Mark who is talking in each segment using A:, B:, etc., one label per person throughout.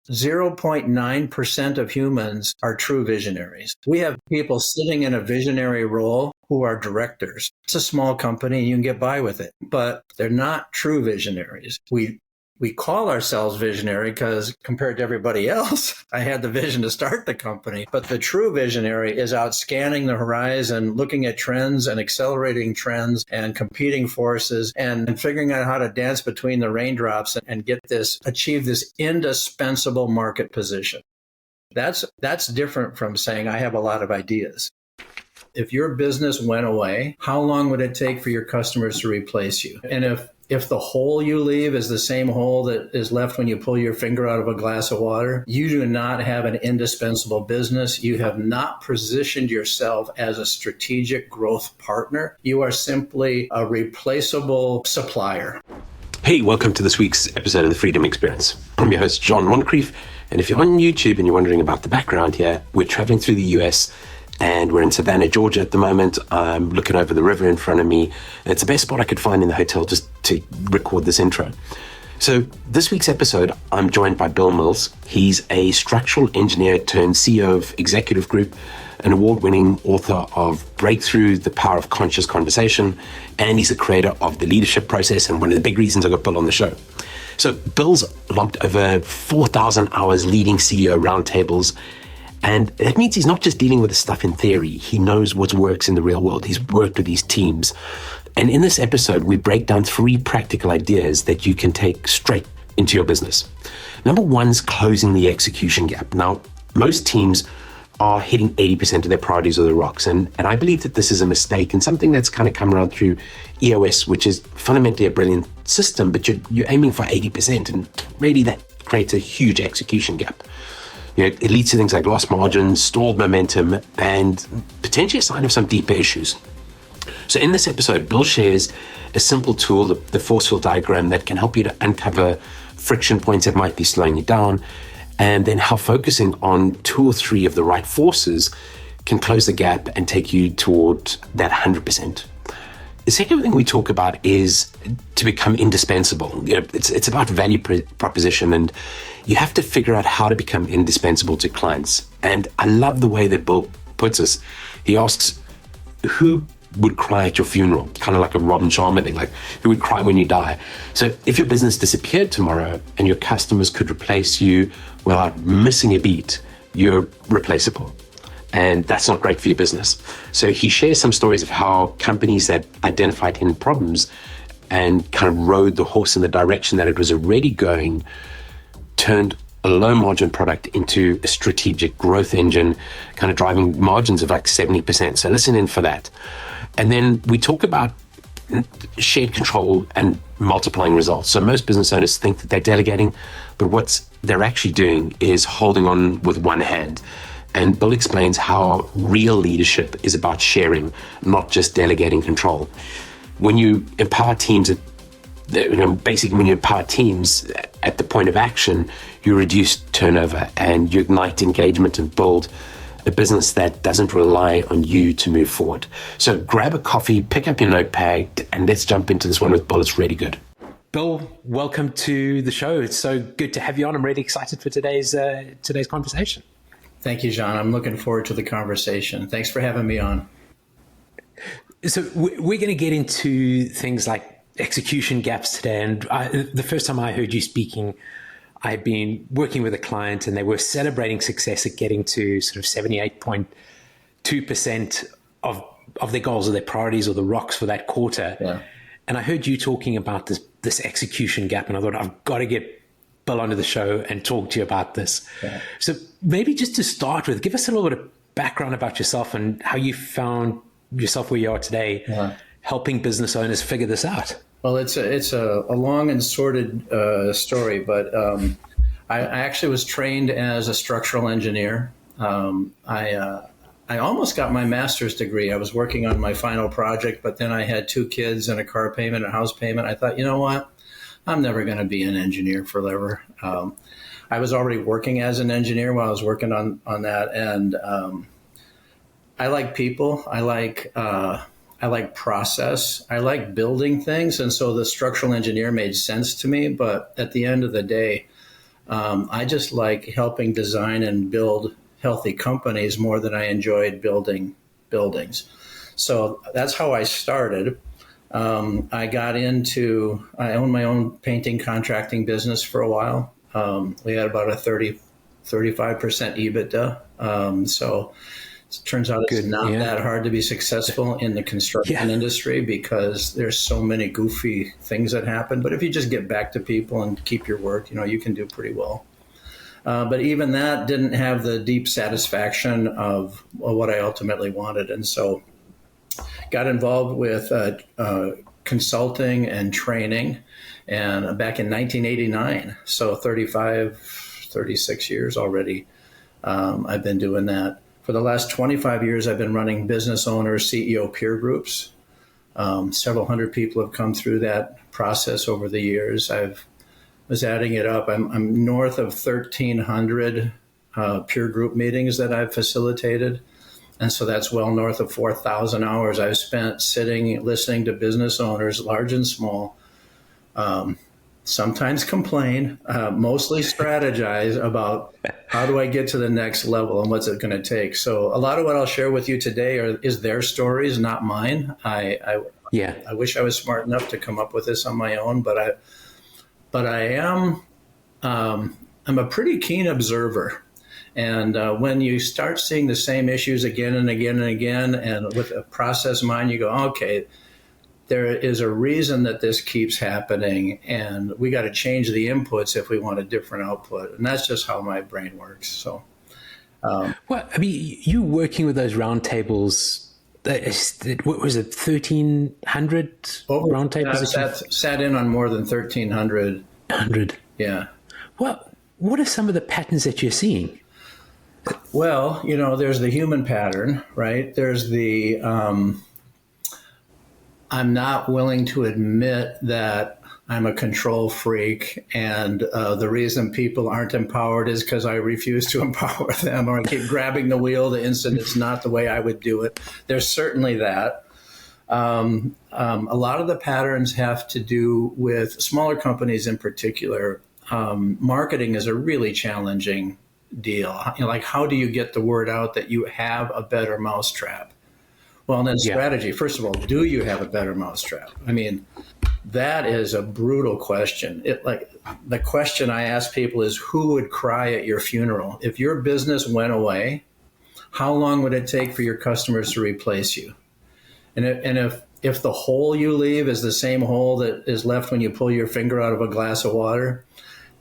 A: 0.9% of humans are true visionaries. We have people sitting in a visionary role who are directors. It's a small company and you can get by with it, but they're not true visionaries. We call ourselves visionary because compared to everybody else, I had the vision to start the company. But the true visionary is out scanning the horizon, looking at trends and accelerating trends and competing forces and figuring out how to dance between the raindrops and achieve this indispensable market position. That's different from saying I have a lot of ideas. If your business went away, how long would it take for your customers to replace you? And if the hole you leave is the same hole that is left when you pull your finger out of a glass of water, you do not have an indispensable business. You have not positioned yourself as a strategic growth partner. You are simply a replaceable supplier.
B: Hey, welcome to this week's episode of The Freedom Experience. I'm your host, John Moncrief. And if you're on YouTube and you're wondering about the background here, we're traveling through the US and we're in Savannah, Georgia at the moment. I'm looking over the river in front of me. And it's the best spot I could find in the hotel just to record this intro. So this week's episode, I'm joined by Bill Mills. He's a structural engineer turned CEO of Executive Group, an award-winning author of Breakthrough, The Power of Conscious Conversation, and he's the creator of The Leadership Process and one of the big reasons I got Bill on the show. So Bill's logged over 4,000 hours leading CEO roundtables. And that means he's not just dealing with the stuff in theory. He knows what works in the real world. He's worked with these teams. And in this episode, we break down 3 practical ideas that you can take straight into your business. Number 1 is closing the execution gap. Now, most teams are hitting 80% of their priorities or the rocks. And I believe that this is a mistake and something that's kind of come around through EOS, which is fundamentally a brilliant system, but you're aiming for 80%. And really that creates a huge execution gap. It leads to things like lost margins, stalled momentum, and potentially a sign of some deeper issues. So in this episode, Bill shares a simple tool, the force field diagram, that can help you to uncover friction points that might be slowing you down, and then how focusing on 2 or 3 of the right forces can close the gap and take you toward that 100%. The second thing we talk about is to become indispensable. It's about value proposition, and you have to figure out how to become indispensable to clients. And I love the way that Bill puts us. He asks, who would cry at your funeral? Kind of like a Robin Sharma thing, like who would cry when you die? So if your business disappeared tomorrow and your customers could replace you without missing a beat, you're replaceable. And that's not great for your business. So he shares some stories of how companies that identified hidden problems and kind of rode the horse in the direction that it was already going turned a low margin product into a strategic growth engine, kind of driving margins of like 70%. So listen in for that. And then we talk about shared control and multiplying results. So most business owners think that they're delegating, but what they're actually doing is holding on with one hand. And Bill explains how real leadership is about sharing, not just delegating control. When you empower teams, basically when you empower teams at the point of action, you reduce turnover and you ignite engagement and build a business that doesn't rely on you to move forward. So grab a coffee, pick up your notepad, and let's jump into this one with Bill. It's really good. Bill, welcome to the show. It's so good to have you on. I'm really excited for today's conversation.
A: Thank you, John. I'm looking forward to the conversation. Thanks for having me on.
B: So we're going to get into things like execution gaps today. And the first time I heard you speaking, I'd been working with a client and they were celebrating success at getting to sort of 78.2% of their goals or their priorities or the rocks for that quarter. Yeah. And I heard you talking about this execution gap, and I thought, I've got to get Bill onto the show and talk to you about this. Yeah. So maybe just to start with, give us a little bit of background about yourself and how you found yourself where you are today, helping business owners figure this out.
A: Well, it's a long and sordid story, but I actually was trained as a structural engineer. I almost got my master's degree. I was working on my final project, but then I had 2 kids and a car payment, a house payment. I thought, you know what? I'm never going to be an engineer forever. I was already working as an engineer while I was working on that, and I like people. I like process. I like building things, and so the structural engineer made sense to me. But at the end of the day, I just like helping design and build healthy companies more than I enjoyed building buildings. So that's how I started. I owned my own painting contracting business for a while. We had about a 35% EBITDA. So it turns out it's not that hard to be successful in the construction industry because there's so many goofy things that happen. But if you just get back to people and keep your word, you can do pretty well. But even that didn't have the deep satisfaction of what I ultimately wanted. And so got involved with consulting and training, and back in 1989, so 36 years already, I've been doing that. For the last 25 years, I've been running business owner, CEO peer groups. Several hundred people have come through that process over the years. I was adding it up. I'm north of 1,300 peer group meetings that I've facilitated. And so that's well north of 4,000 hours I've spent sitting, listening to business owners, large and small, sometimes complain, mostly strategize about how do I get to the next level and what's it going to take. So a lot of what I'll share with you today is their stories, not mine. I wish I was smart enough to come up with this on my own, but I'm a pretty keen observer. And when you start seeing the same issues again and again and again, and with a process mind, you go, okay, there is a reason that this keeps happening, and we got to change the inputs if we want a different output. And that's just how my brain works. So,
B: you working with those roundtables, what was it, 1,300 roundtables?
A: Sat in on more than 1,300. Yeah.
B: What are some of the patterns that you're seeing?
A: Well, there's the human pattern, right? There's the I'm not willing to admit that I'm a control freak, and the reason people aren't empowered is because I refuse to empower them, or I keep grabbing the wheel the instant it's not the way I would do it. There's certainly that. A lot of the patterns have to do with smaller companies in particular. Marketing is a really challenging deal. Like, how do you get the word out that you have a better mousetrap? Well, and then strategy. First of all, do you have a better mousetrap? I mean, that is a brutal question. The question I ask people is, who would cry at your funeral? If your business went away, how long would it take for your customers to replace you? And if the hole you leave is the same hole that is left when you pull your finger out of a glass of water,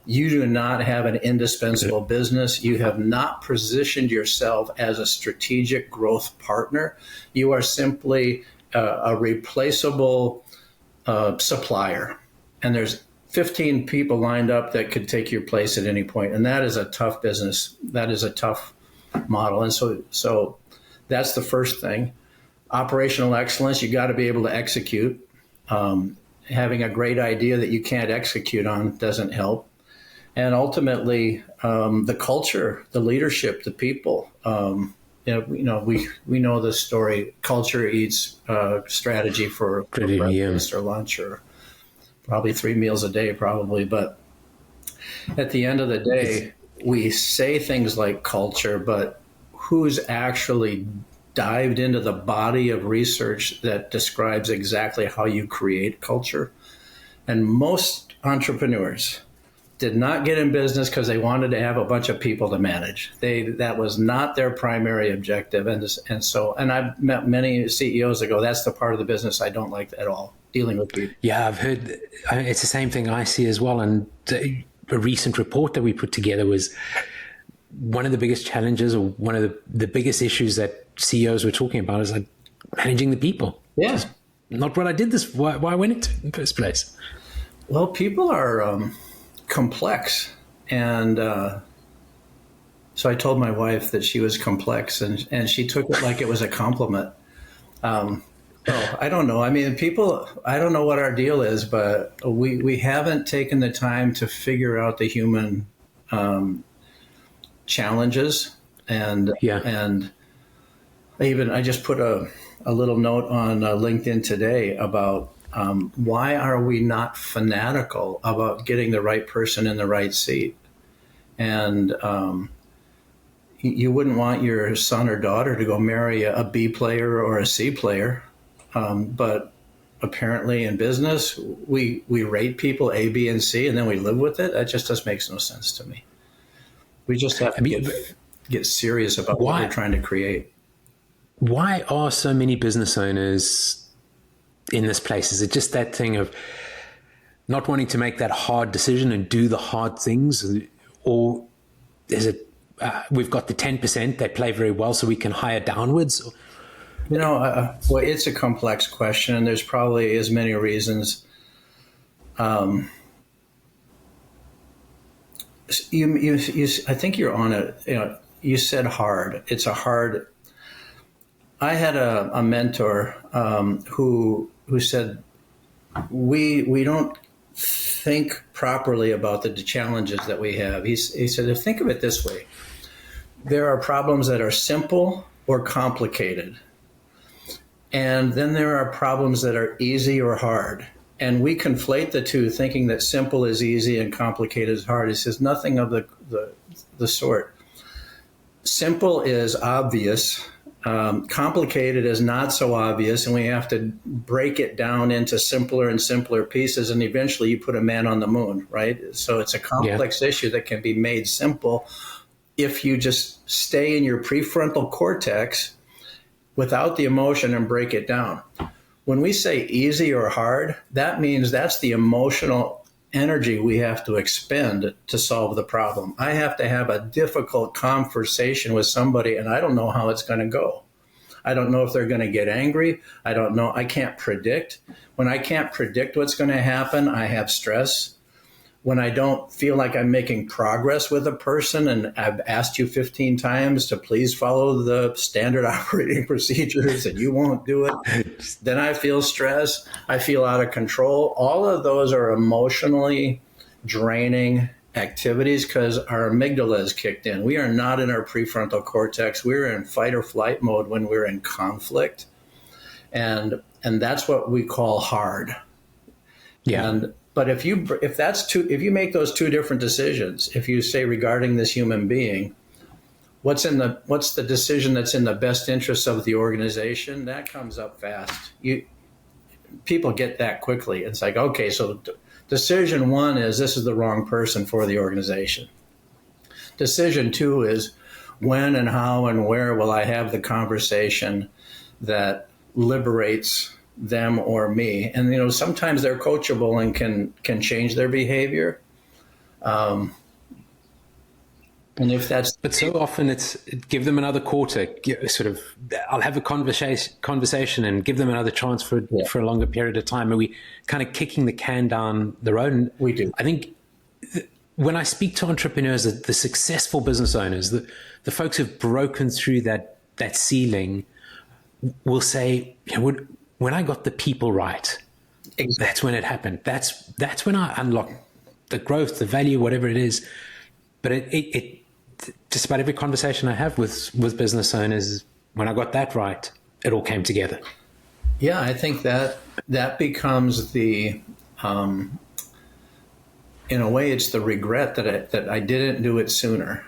A: you do not have an indispensable business. You have not positioned yourself as a strategic growth partner. You are simply a replaceable supplier. And there's 15 people lined up that could take your place at any point. And that is a tough business. That is a tough model. And so that's the first thing. Operational excellence, you got to be able to execute. Having a great idea that you can't execute on doesn't help. And ultimately, the culture, the leadership, the people. We know the story. Culture eats strategy for breakfast or lunch, or probably 3 meals a day, probably. But at the end of the day, we say things like culture, but who's actually dived into the body of research that describes exactly how you create culture? And most entrepreneurs did not get in business because they wanted to have a bunch of people to manage. That was not their primary objective. And I've met many CEOs that go, that's the part of the business I don't like at all, dealing with people.
B: Yeah, I've heard it's the same thing I see as well. And a recent report that we put together was one of the biggest challenges, or one of the biggest issues that CEOs were talking about, is like managing the people.
A: Yeah.
B: Not what I did why I went into in the first place.
A: Well, people are complex. And so I told my wife that she was complex, and she took it like it was a compliment. I don't know. I mean, I don't know what our deal is, but we haven't taken the time to figure out the human challenges. And I just put a little note on LinkedIn today about why are we not fanatical about getting the right person in the right seat? And you wouldn't want your son or daughter to go marry a B player or a C player. But apparently in business, we rate people A, B, and C, and then we live with it. That just makes no sense to me. We just have to get serious about what we're trying to create.
B: Why are so many business owners in this place? Is it just that thing of not wanting to make that hard decision and do the hard things? Or is it we've got the 10%, they play very well, so we can hire downwards?
A: Well, it's a complex question, and there's probably as many reasons. I think you're on it. You said hard. It's a hard. I had a mentor who said we don't think properly about the challenges that we have. He said, think of it this way: there are problems that are simple or complicated, and then there are problems that are easy or hard. And we conflate the two, thinking that simple is easy and complicated is hard. He says nothing of the sort. Simple is obvious. Complicated is not so obvious, and we have to break it down into simpler and simpler pieces, and eventually you put a man on the moon, right? So it's a complex issue that can be made simple if you just stay in your prefrontal cortex without the emotion and break it down. When we say easy or hard, that means that's the emotional energy we have to expend to solve the problem. I have to have a difficult conversation with somebody, and I don't know how it's going to go. I don't know if they're going to get angry. I don't know. I can't predict. When I can't predict what's going to happen, I have stress. When I don't feel like I'm making progress with a person, and I've asked you 15 times to please follow the standard operating procedures and you won't do it, then I feel stress. I feel out of control. All of those are emotionally draining activities because our amygdala is kicked in. We are not in our prefrontal cortex. We're in fight or flight mode when we're in conflict. And that's what we call hard.
B: Yeah.
A: But if you make those two different decisions, if you say regarding this human being, what's the decision that's in the best interest of the organization, that comes up fast. People get that quickly. It's like, okay, so decision one is this is the wrong person for the organization. Decision two is when and how and where will I have the conversation that liberates them or me. And sometimes they're coachable and can change their behavior. And if that's
B: but so often it's give them another quarter, I'll have a conversation and give them another chance for a longer period of time. Are we kind of kicking the can down the road? And
A: we do.
B: I think when I speak to entrepreneurs, the successful business owners, the folks who've broken through that ceiling will say, when I got the people right, that's when it happened. That's when I unlocked the growth, the value, whatever it is. But it just about every conversation I have with business owners, when I got that right, it all came together.
A: Yeah, I think that becomes the, in a way, it's the regret that I didn't do it sooner.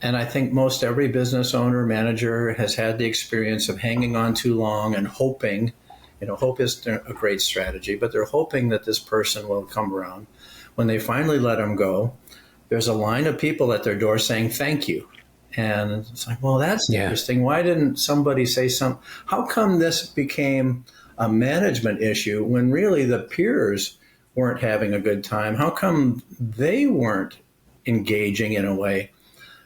A: And I think most every business owner, manager has had the experience of hanging on too long and hoping, hope is a great strategy, but they're hoping that this person will come around. When they finally let them go, there's a line of people at their door saying, thank you. And it's like, well, that's interesting. Why didn't somebody say something? How come this became a management issue when really the peers weren't having a good time? How come they weren't engaging in a way?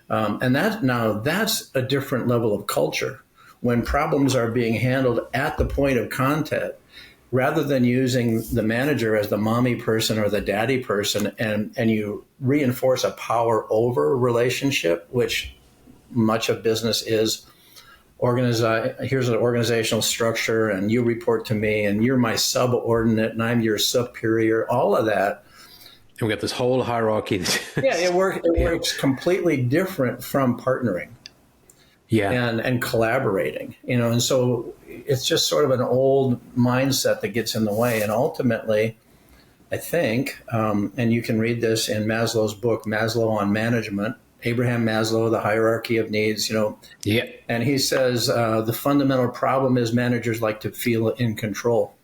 A: And that's a different level of culture when problems are being handled at the point of contact rather than using the manager as the mommy person or the daddy person, and you reinforce a power over relationship, which much of business is. Here's an organizational structure and you report to me and you're my subordinate and I'm your superior, all of that.
B: And we got this whole hierarchy.
A: It works completely different from partnering. And collaborating, and so it's just sort of an old mindset that gets in the way. And ultimately, I think, and you can read this in Maslow's book, Maslow on Management, Abraham Maslow, The Hierarchy of Needs,
B: Yeah.
A: and he says the fundamental problem is managers like to feel in control.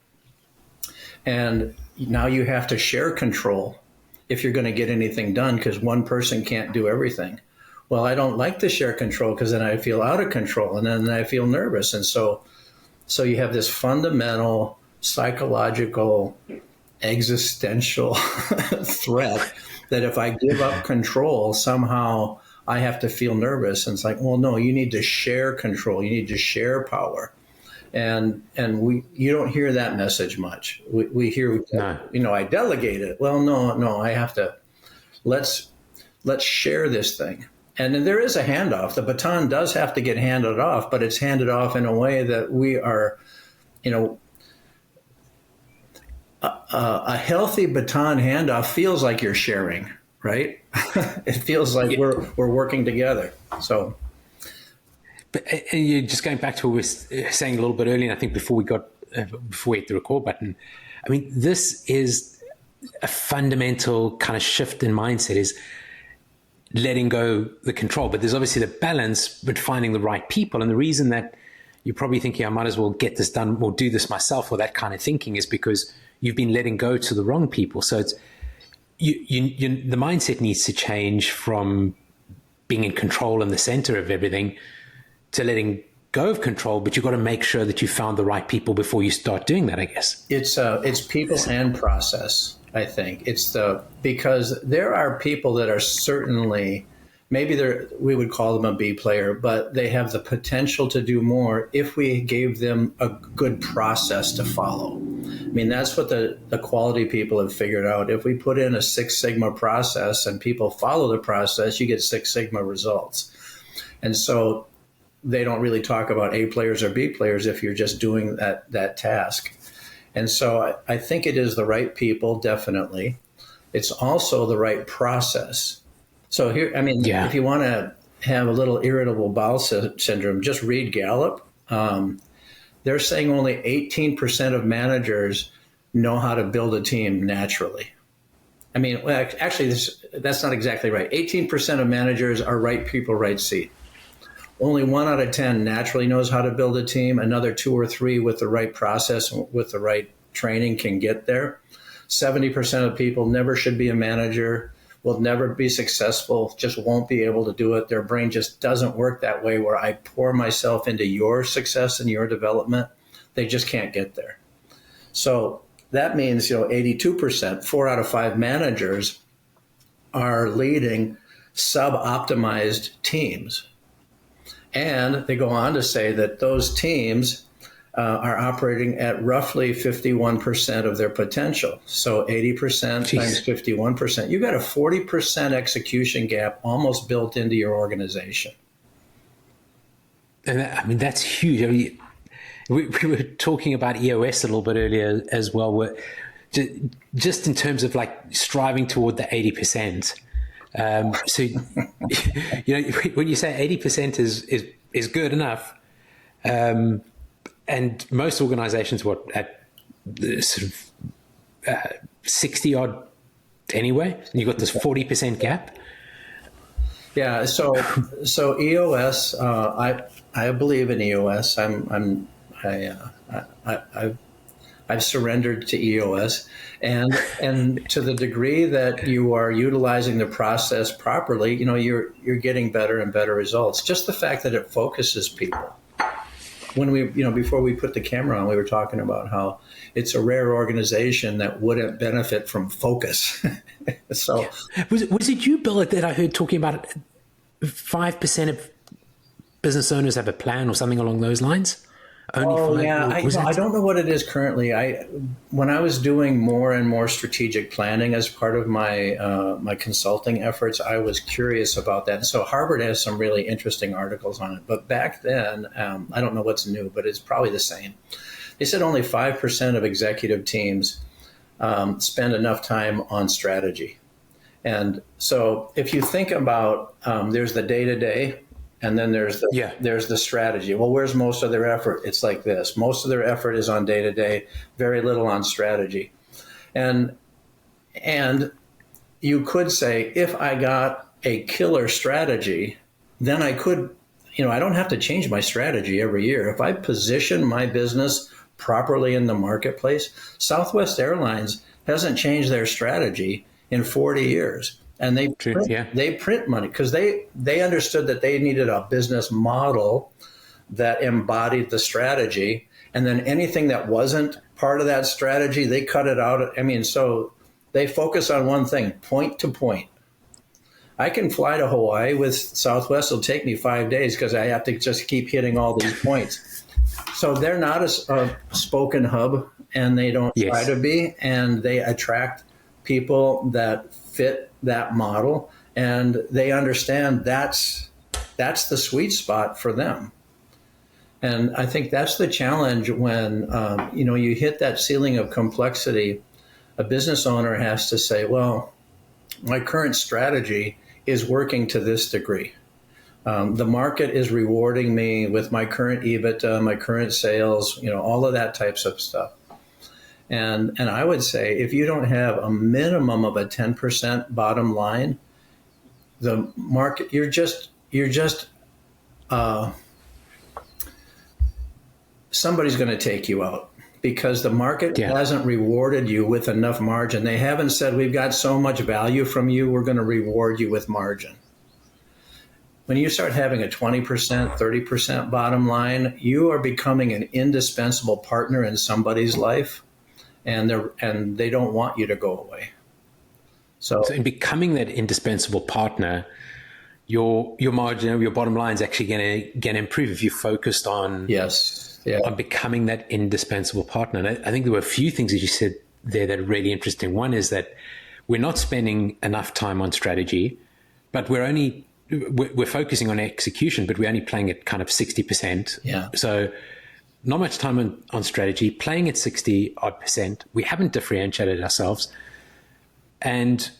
A: And now you have to share control if you're going to get anything done, because one person can't do everything. Well, I don't like to share control because then I feel out of control and then I feel nervous. And so you have this fundamental psychological existential threat that if I give up control, somehow I have to feel nervous. And it's like, well, no, you need to share control. You need to share power. And you don't hear that message much. We hear,
B: No.
A: I delegate it. Well, no, I have to, let's share this thing. And then there is a handoff. The baton does have to get handed off, but it's handed off in a way that we are, a healthy baton handoff feels like you're sharing, right? It feels like we're working together. So,
B: but you're just going back to what we were saying a little bit earlier. I think before we hit the record button. I mean, this is a fundamental kind of shift in mindset, is letting go the control. But there's obviously the balance with finding the right people. And the reason that you're probably thinking, I might as well get this done or do this myself, or that kind of thinking, is because you've been letting go to the wrong people. So it's the mindset needs to change from being in control in the center of everything to letting go of control. But you've got to make sure that you found the right people before you start doing that, I guess.
A: It's people and process. I think because there are people that are certainly, maybe we would call them a B player, but they have the potential to do more if we gave them a good process to follow. I mean, that's what the quality people have figured out. If we put in a Six Sigma process and people follow the process, you get Six Sigma results. And so they don't really talk about A players or B players if you're just doing that task. And so I think it is the right people, definitely. It's also the right process. So here, I mean, if you want to have a little irritable bowel syndrome, just read Gallup. They're saying only 18% of managers know how to build a team naturally. I mean, well, actually, that's not exactly right. 18% of managers are right people, right seat. Only 1 out of 10 naturally knows how to build a team. Another 2 or 3 with the right process, with the right training, can get there. 70% of people never should be a manager, will never be successful, just won't be able to do it. Their brain just doesn't work that way, where I pour myself into your success and your development. They just can't get there. So that means, 82%, 4 out of 5 managers are leading sub-optimized teams. And they go on to say that those teams are operating at roughly 51% of their potential. So 80% times 51%. You got a 40% execution gap almost built into your organization.
B: And I mean, that's huge. I mean, we were talking about EOS a little bit earlier as well, where just in terms of like striving toward the 80%. So, when you say 80% is good enough, and most organizations, at sort of 60 odd anyway, and you've got this 40% gap.
A: Yeah. So EOS, I believe in EOS. I've surrendered to EOS, and to the degree that you are utilizing the process properly, you're getting better and better results. Just the fact that it focuses people. When before we put the camera on, we were talking about how it's a rare organization that wouldn't benefit from focus. So,
B: was it you, Bill, that I heard talking about 5% of business owners have a plan or something along those lines?
A: I don't know what it is currently. When I was doing more and more strategic planning as part of my my consulting efforts, I was curious about that. So Harvard has some really interesting articles on it. But back then, I don't know what's new, but it's probably the same. They said only 5% of executive teams spend enough time on strategy. And so if you think about, there's the day-to-day, and then there's the strategy. Well, where's most of their effort? It's like this. Most of their effort is on day-to-day, very little on strategy. And And you could say, if I got a killer strategy, then I could, I don't have to change my strategy every year. If I position my business properly in the marketplace, Southwest Airlines hasn't changed their strategy in 40 years. And they print money because they understood that they needed a business model that embodied the strategy. And then anything that wasn't part of that strategy, they cut it out. So they focus on one thing, point to point. I can fly to Hawaii with Southwest. It'll take me 5 days because I have to just keep hitting all these points. So they're not a spoken hub, and they don't try to be, and they attract people that fit that model, and they understand that's the sweet spot for them. And I think that's the challenge when you hit that ceiling of complexity. A business owner has to say, well, my current strategy is working to this degree. The market is rewarding me with my current EBITDA, my current sales, all of that types of stuff. And I would say if you don't have a minimum of a 10% bottom line, the market, you're just somebody's going to take you out because the market hasn't rewarded you with enough margin. They haven't said, we've got so much value from you, we're going to reward you with margin. When you start having a 20%, 30% bottom line, you are becoming an indispensable partner in somebody's life, and they don't want you to go away. So
B: in becoming that indispensable partner, your margin, your bottom line is actually going to improve if you focused on on becoming that indispensable partner. And I think there were a few things that you said there that are really interesting. One is that we're not spending enough time on strategy, but we're focusing on execution, but we're only playing at kind of 60%.
A: Yeah.
B: So not much time on strategy, playing at 60 odd percent. We haven't differentiated ourselves. And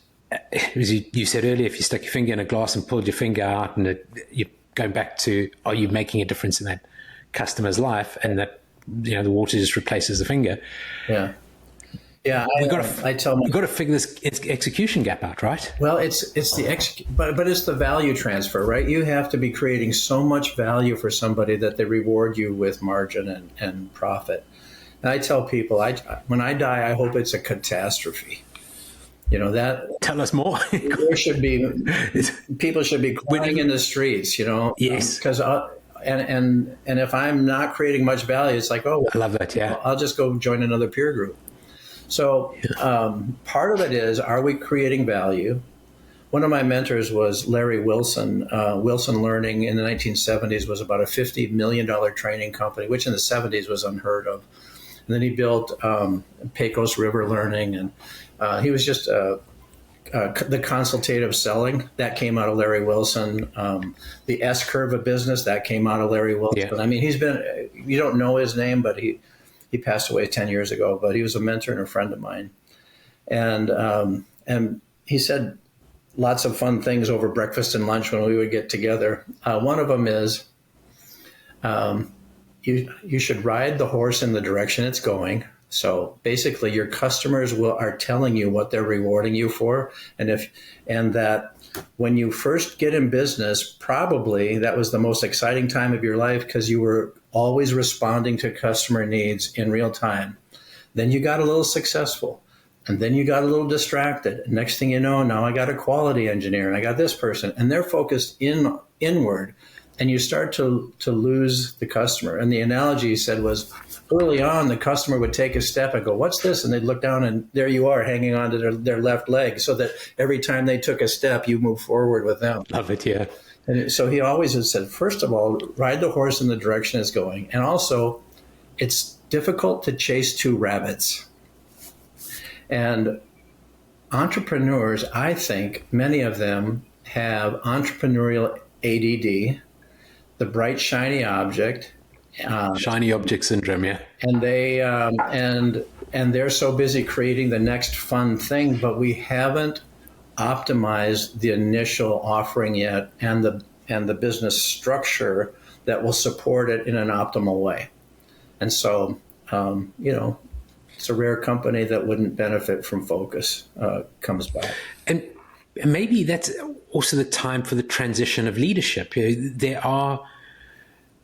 B: as you said earlier, if you stuck your finger in a glass and pulled your finger out, and you're going back to, are you making a difference in that customer's life, and that the water just replaces the finger.
A: Yeah.
B: We've got to figure this execution gap out, right?
A: Well, it's but it's the value transfer, right? You have to be creating so much value for somebody that they reward you with margin and profit. And I tell people, when I die, I hope it's a catastrophe.
B: Tell us more.
A: There should be people should be crying in the streets.
B: Yes,
A: because. And if I'm not creating much value, it's like, oh,
B: I love that. Yeah,
A: I'll just go join another peer group. So part of it is, are we creating value? One of my mentors was Larry Wilson. Wilson Learning in the 1970s was about a $50 million training company, which in the 70s was unheard of. And then he built Pecos River Learning, and he was just the consultative selling that came out of Larry Wilson. The S curve of business that came out of Larry Wilson. Yeah. He's been, you don't know his name, but he passed away 10 years ago, but he was a mentor and a friend of mine. And he said lots of fun things over breakfast and lunch when we would get together. One of them is you should ride the horse in the direction it's going. So basically, your customers are telling you what they're rewarding you for, and that when you first get in business, probably that was the most exciting time of your life because you were always responding to customer needs in real time. Then you got a little successful, and then you got a little distracted. Next thing you know, now I got a quality engineer, and I got this person, and they're focused inward, and you start to lose the customer. And the analogy he said was, early on, the customer would take a step and go, what's this? And they'd look down, and there you are hanging on to their left leg, so that every time they took a step, you move forward with them.
B: Love it, yeah.
A: And so he always has said, first of all, ride the horse in the direction it's going. And also, it's difficult to chase two rabbits. And entrepreneurs, I think many of them have entrepreneurial ADD, the bright, shiny object,
B: shiny object syndrome, yeah.
A: And they and they're so busy creating the next fun thing, but we haven't optimized the initial offering yet, and the business structure that will support it in an optimal way. And so, It's a rare company that wouldn't benefit from focus comes back.
B: And maybe that's also the time for the transition of leadership. There are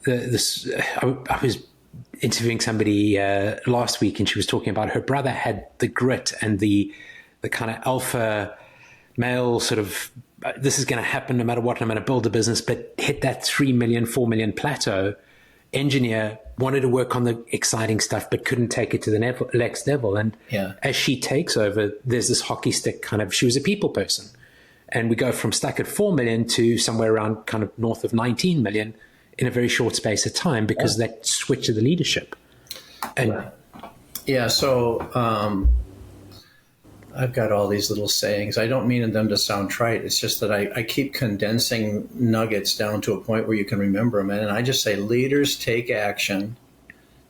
B: I was interviewing somebody last week, and she was talking about her brother had the grit and the kind of alpha male sort of, this is going to happen no matter what, I'm going to build a business, but hit that 3 million, 4 million plateau. Engineer, wanted to work on the exciting stuff, but couldn't take it to the next level. And as she takes over, there's this hockey stick kind of, she was a people person. And we go from stuck at 4 million to somewhere around kind of north of 19 million in a very short space of time because of that switch of the leadership. And
A: so I've got all these little sayings. I don't mean them to sound trite. It's just that I keep condensing nuggets down to a point where you can remember them. And I just say leaders take action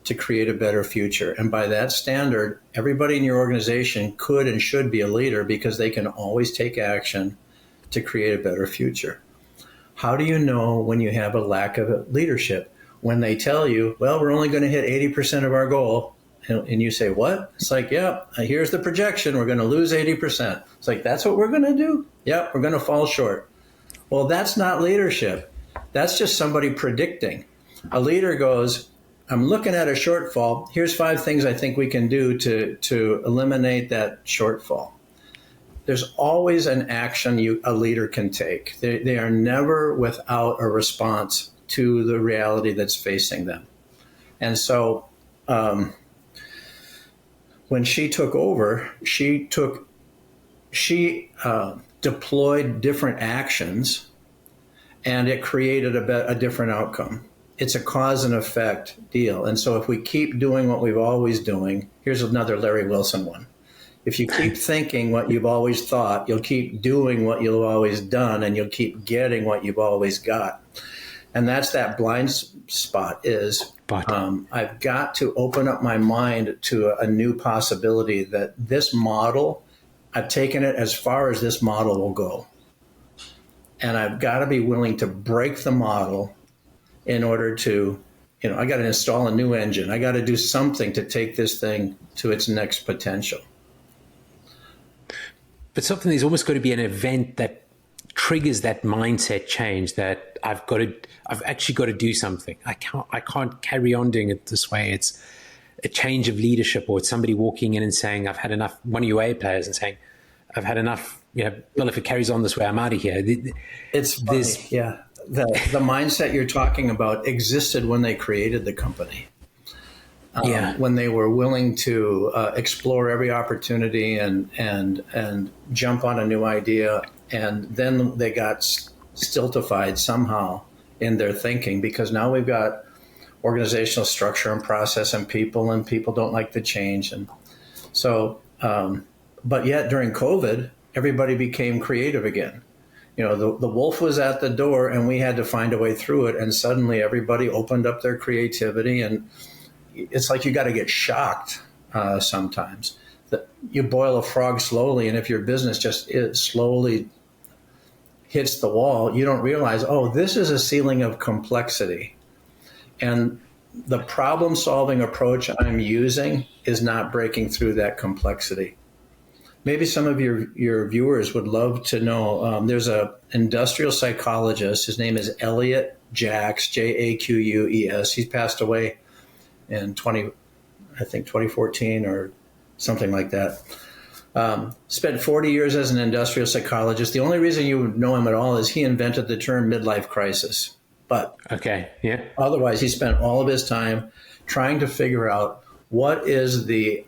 A: to create a better future. And by that standard, everybody in your organization could and should be a leader because they can always take action to create a better future. How do you know when you have a lack of leadership? When they tell you, well, we're only going to hit 80% of our goal. And you say, what? It's like, here's the projection. We're going to lose 80%. It's like, that's what we're going to do? Yep, we're going to fall short. Well, that's not leadership. That's just somebody predicting. A leader goes, I'm looking at a shortfall. Here's 5 things I think we can do to eliminate that shortfall. There's always an action a leader can take. They are never without a response to the reality that's facing them. And so when she took over, she deployed different actions, and it created a different outcome. It's a cause and effect deal. And so if we keep doing what we've always doing, here's another Larry Wilson one. If you keep thinking what you've always thought, you'll keep doing what you've always done, and you'll keep getting what you've always got. And that's that blind spot is I've got to open up my mind to a new possibility that this model, I've taken it as far as this model will go. And I've got to be willing to break the model in order to, I got to install a new engine. I got to do something to take this thing to its next potential.
B: But there's almost got to be an event that triggers that mindset change that I've actually got to do something. I can't carry on doing it this way. It's a change of leadership, or it's somebody walking in and saying, I've had enough, one of your A players, and saying, I've had enough, Bill, if it carries on this way, I'm out of here.
A: It's funny. The mindset you're talking about existed when they created the company. When they were willing to explore every opportunity and jump on a new idea. And then they got stultified somehow in their thinking, because now we've got organizational structure and process and people don't like the change. And so, but yet during COVID, everybody became creative again. The wolf was at the door and we had to find a way through it. And suddenly everybody opened up their creativity, and it's like you got to get shocked sometimes. That you boil a frog slowly, and if your business just slowly hits the wall, you don't realize, this is a ceiling of complexity. And the problem-solving approach I'm using is not breaking through that complexity. Maybe some of your viewers would love to know, there's an industrial psychologist. His name is Elliot Jacques, Jaqus. He's passed away in 2014 or something like that. Spent 40 years as an industrial psychologist. The only reason you would know him at all is he invented the term midlife crisis. But otherwise, he spent all of his time trying to figure out what is he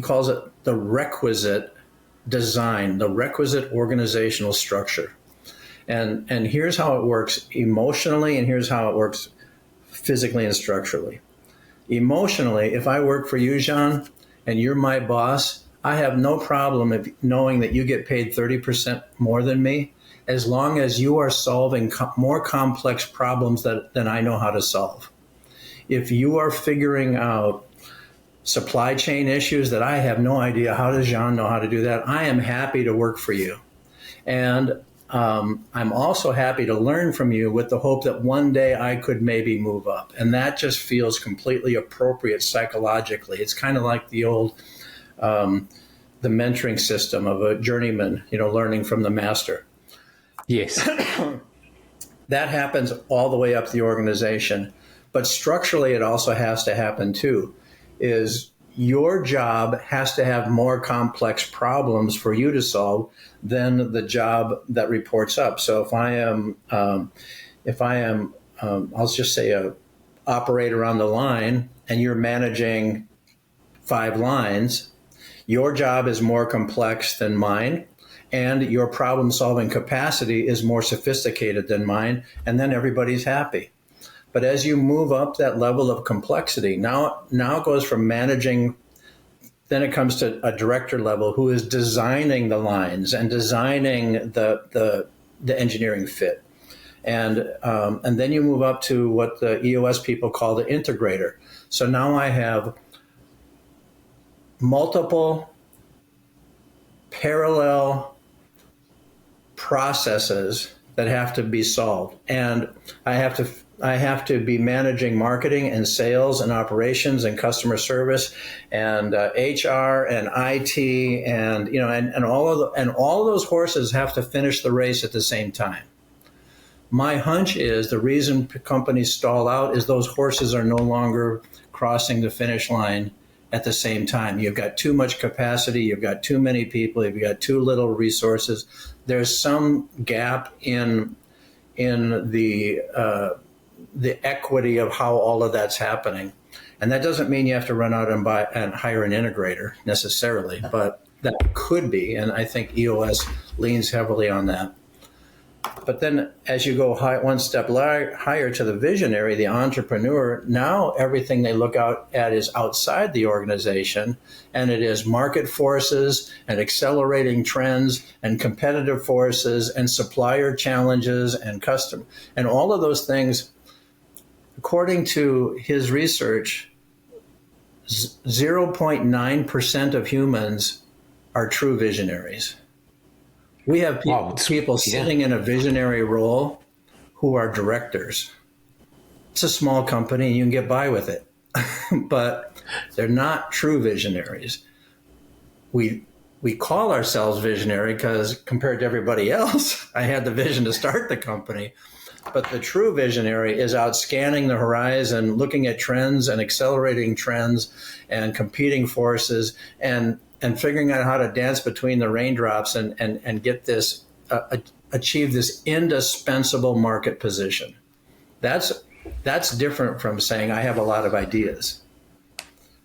A: calls it the requisite design, the requisite organizational structure. And here's how it works emotionally, and here's how it works physically and structurally. Emotionally, if I work for you, Jean, and you're my boss, I have no problem knowing that you get paid 30% more than me, as long as you are solving more complex problems than I know how to solve. If you are figuring out supply chain issues that I have no idea, how does Jean know how to do that? I am happy to work for you. And I'm also happy to learn from you with the hope that one day I could maybe move up. And that just feels completely appropriate psychologically. It's kind of like the old, the mentoring system of a journeyman, learning from the master.
B: Yes.
A: That happens all the way up the organization. But structurally, it also has to happen too, is your job has to have more complex problems for you to solve than the job that reports up. So if I am, I'll just say a operator on the line and you're managing 5 lines, your job is more complex than mine and your problem solving capacity is more sophisticated than mine. And then everybody's happy. But as you move up that level of complexity, now it goes from managing, then it comes to a director level who is designing the lines and designing the engineering fit. And then you move up to what the EOS people call the integrator. So now I have multiple parallel processes that have to be solved. And I have to be managing marketing and sales and operations and customer service and HR and IT and all of those horses have to finish the race at the same time. My hunch is the reason companies stall out is those horses are no longer crossing the finish line at the same time. You've got too much capacity, you've got too many people, you've got too little resources. There's some gap in the equity of how all of that's happening. And that doesn't mean you have to run out and hire an integrator necessarily, but that could be. And I think EOS leans heavily on that. But then as you go one step higher to the visionary, the entrepreneur, now everything they look out at is outside the organization, and it is market forces and accelerating trends and competitive forces and supplier challenges and custom. And all of those things, according to his research, 0.9% of humans are true visionaries. We have people sitting in a visionary role who are directors. It's a small company and you can get by with it, but they're not true visionaries. We call ourselves visionary because compared to everybody else, I had the vision to start the company. But the true visionary is out scanning the horizon, looking at trends and accelerating trends and competing forces and figuring out how to dance between the raindrops and get this, achieve this indispensable market position. That's different from saying I have a lot of ideas.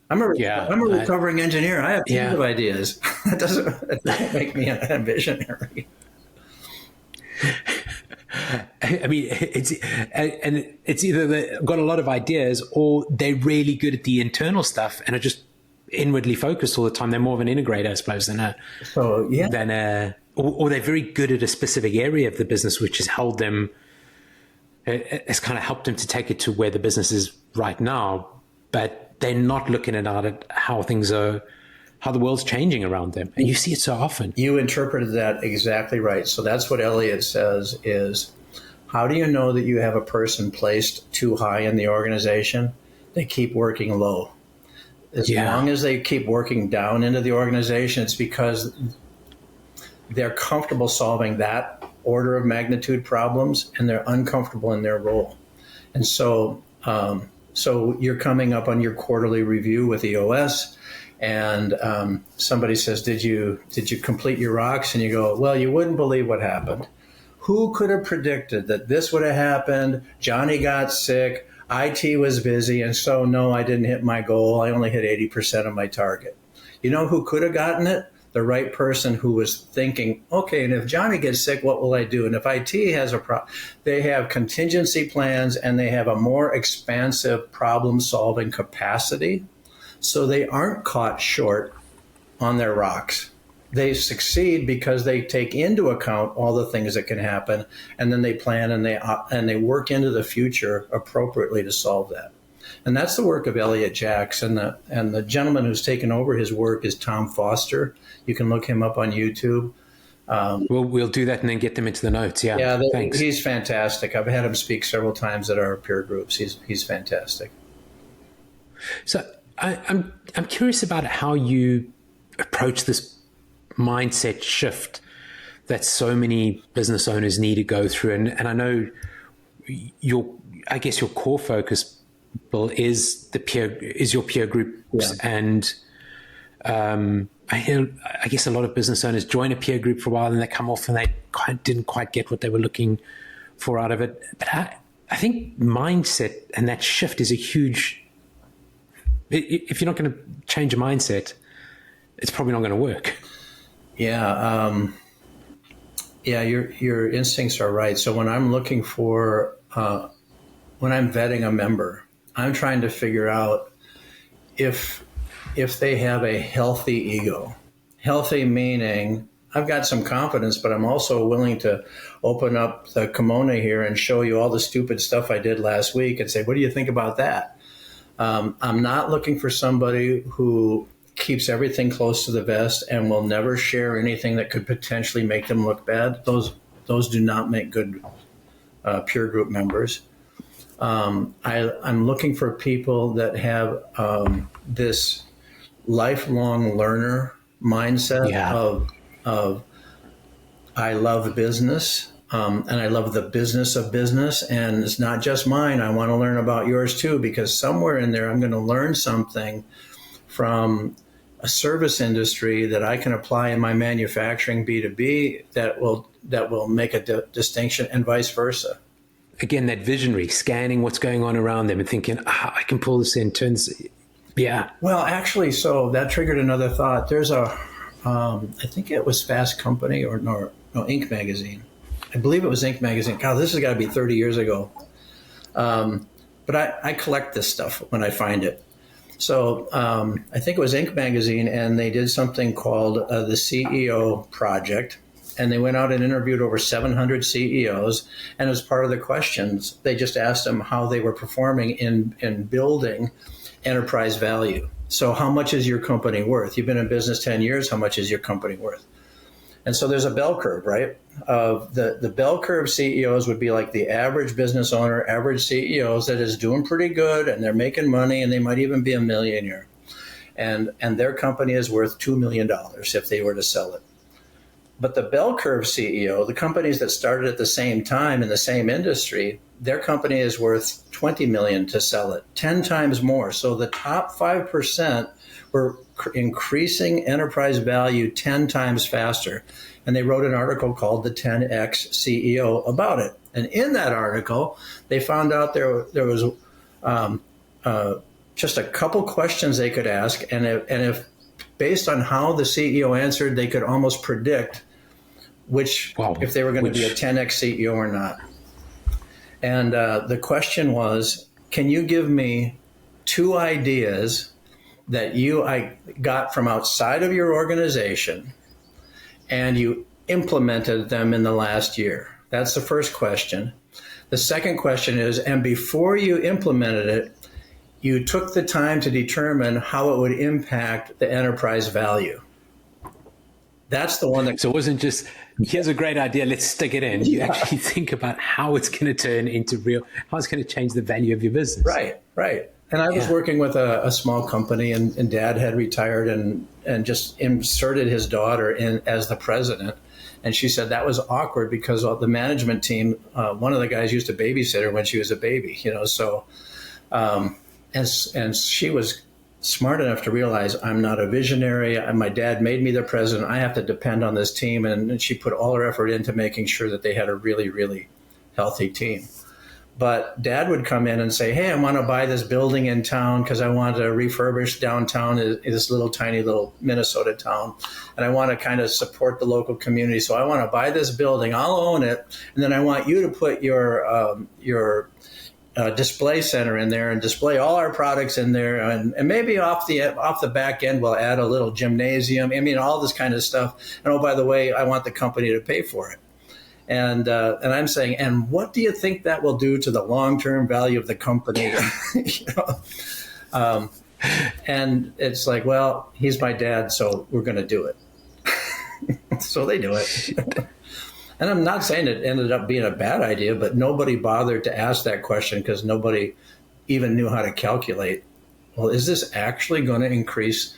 A: I'm a recovering engineer. I have tons of ideas. That doesn't make me a visionary.
B: I mean, it's either they've got a lot of ideas or they're really good at the internal stuff and are just inwardly focused all the time. They're more of an integrator, I suppose, or they're very good at a specific area of the business, which has held them, has kind of helped them to take it to where the business is right now. But they're not looking at how things are, how the world's changing around them. And you see it so often.
A: You interpreted that exactly right. So that's what Elliot says is, how do you know that you have a person placed too high in the organization? They keep working low. As long as they keep working down into the organization, it's because they're comfortable solving that order of magnitude problems and they're uncomfortable in their role. And so you're coming up on your quarterly review with EOS and somebody says, did you complete your rocks? And you go, well, you wouldn't believe what happened. Who could have predicted that this would have happened? Johnny got sick. IT was busy, and so no, I didn't hit my goal. I only hit 80% of my target. You know who could have gotten it? The right person who was thinking, okay, and if Johnny gets sick, what will I do? And if IT has a problem, they have contingency plans and they have a more expansive problem-solving capacity, so they aren't caught short on their rocks. They succeed because they take into account all the things that can happen, and then they plan and they work into the future appropriately to solve that. And that's the work of Elliot Jacks. And the gentleman who's taken over his work is Tom Foster. You can look him up on YouTube.
B: We'll do that and then get them into the notes. Yeah,
A: Yeah,
B: thanks.
A: he's fantastic. I've had him speak several times at our peer groups. He's fantastic.
B: So I'm curious about how you approach this mindset shift that so many business owners need to go through. And I know your core focus, Bill, is your peer groups.
A: Yeah.
B: And I guess a lot of business owners join a peer group for a while and they come off and they didn't quite get what they were looking for out of it. But I think mindset and that shift is a huge. If you're not going to change a mindset, it's probably not going to work.
A: Yeah. Your instincts are right. So when I'm looking for, when I'm vetting a member, I'm trying to figure out if they have a healthy ego. Healthy meaning I've got some confidence, but I'm also willing to open up the kimono here and show you all the stupid stuff I did last week and say, what do you think about that? I'm not looking for somebody who keeps everything close to the vest and will never share anything that could potentially make them look bad. Those do not make good peer group members. I'm looking for people that have this lifelong learner mindset of I love business. And I love the business of business, and it's not just mine. I want to learn about yours too, because somewhere in there, I'm going to learn something from a service industry that I can apply in my manufacturing B2B that will make a distinction, and vice versa.
B: Again, that visionary, scanning what's going on around them and thinking, I can pull this in. Yeah.
A: Well, actually, so that triggered another thought. There's I think it was Fast Company or Inc. magazine. I believe it was Inc. magazine. God, this has got to be 30 years ago. But I collect this stuff when I find it. So I think it was Inc. magazine, and they did something called the CEO Project. And they went out and interviewed over 700 CEOs. And as part of the questions, they just asked them how they were performing in building enterprise value. So how much is your company worth? You've been in business 10 years. How much is your company worth? And so there's a bell curve, right? The bell curve CEOs would be like the average business owner, average CEOs that is doing pretty good and they're making money and they might even be a millionaire. And their company is worth $2 million if they were to sell it. But the bell curve CEO, the companies that started at the same time in the same industry, their company is worth $20 million to sell it, 10 times more. So the top 5% were increasing enterprise value 10 times faster. And they wrote an article called The 10X CEO about it. And in that article, they found out there was just a couple questions they could ask. And if based on how the CEO answered, they could almost predict if they were going to be a 10X CEO or not. And the question was, can you give me 2 ideas that I got from outside of your organization and you implemented them in the last year? That's the first question. The second question is, and before you implemented it, you took the time to determine how it would impact the enterprise value. That's the one that...
B: So it wasn't just, here's a great idea, let's stick it in. You actually think about how it's going to turn into how it's going to change the value of your business.
A: Right. And I was working with a small company, and Dad had retired and just inserted his daughter in as the president. And she said that was awkward because the management team, one of the guys used to babysit her when she was a baby, So, and she was smart enough to realize I'm not a visionary. My dad made me the president. I have to depend on this team. And she put all her effort into making sure that they had a really, really healthy team. But Dad would come in and say, hey, I want to buy this building in town because I want to refurbish downtown in this tiny little Minnesota town. And I want to kind of support the local community. So I want to buy this building. I'll own it. And then I want you to put your display center in there and display all our products in there. And maybe off the back end, we'll add a little gymnasium. I mean, all this kind of stuff. And oh, by the way, I want the company to pay for it. And I'm saying, and what do you think that will do to the long-term value of the company? And it's like, well, he's my dad, so we're going to do it. So they do it. And I'm not saying it ended up being a bad idea, but nobody bothered to ask that question because nobody even knew how to calculate, well, is this actually going to increase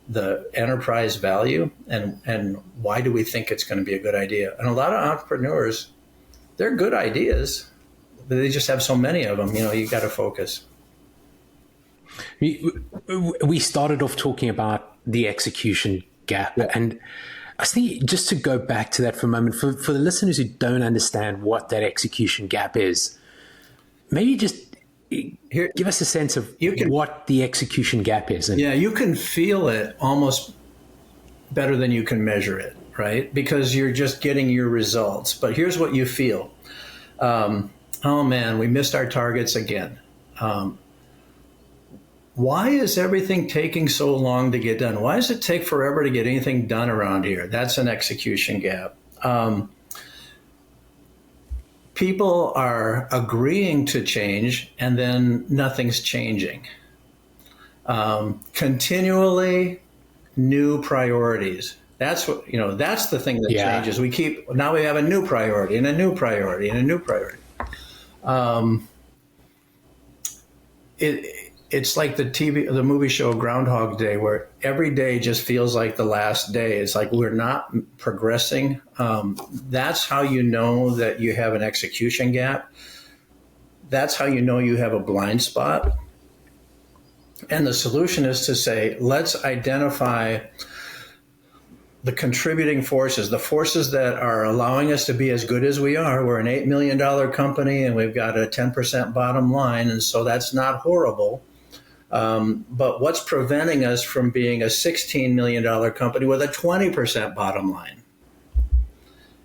A: the enterprise value? And why do we think it's going to be a good idea? And a lot of entrepreneurs, they're good ideas, but they just have so many of them. You got to focus.
C: We started off talking about the execution gap. And I think just to go back to that for a moment, for the listeners who don't understand what that execution gap is, maybe just give us a sense of what the execution gap is.
A: Yeah, you can feel it almost better than you can measure it, right? Because you're just getting your results. But here's what you feel. Oh man, we missed our targets again. Why is everything taking so long to get done? Why does it take forever to get anything done around here? That's an execution gap. People are agreeing to change and then nothing's changing. Continually new priorities. That's what, that's the thing that changes. Now we have a new priority and a new priority and a new priority. It's like the movie show Groundhog Day, where every day just feels like the last day. It's like we're not progressing. That's how you know that you have an execution gap. That's how you know you have a blind spot. And the solution is to say, let's identify the contributing forces, the forces that are allowing us to be as good as we are. We're an $8 million company and we've got a 10% bottom line, and so that's not horrible. But what's preventing us from being a $16 million company with a 20% bottom line?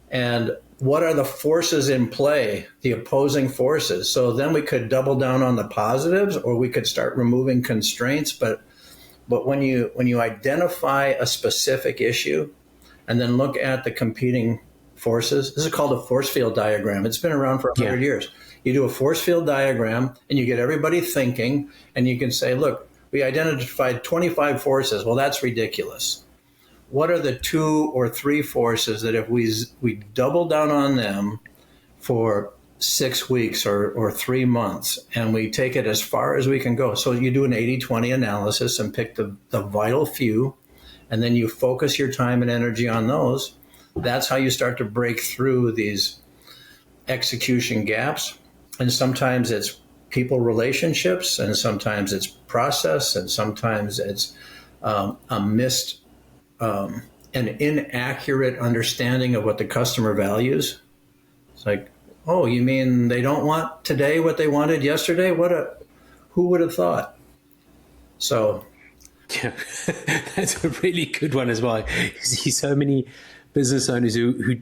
A: And what are the forces in play, the opposing forces? So then we could double down on the positives, or we could start removing constraints. But when you identify a specific issue and then look at the competing forces, this is called a force field diagram. It's been around for 100 years. You do a force field diagram and you get everybody thinking, and you can say, look, we identified 25 forces. Well, that's ridiculous. What are the 2 or 3 forces that if we double down on them for 6 weeks or 3 months and we take it as far as we can go? So you do an 80-20 analysis and pick the vital few, and then you focus your time and energy on those. That's how you start to break through these execution gaps. And sometimes it's people relationships, and sometimes it's process, and sometimes it's an inaccurate understanding of what the customer values. It's like, oh, you mean they don't want today what they wanted yesterday? Who would have thought? So,
C: yeah, that's a really good one as well. You see so many business owners who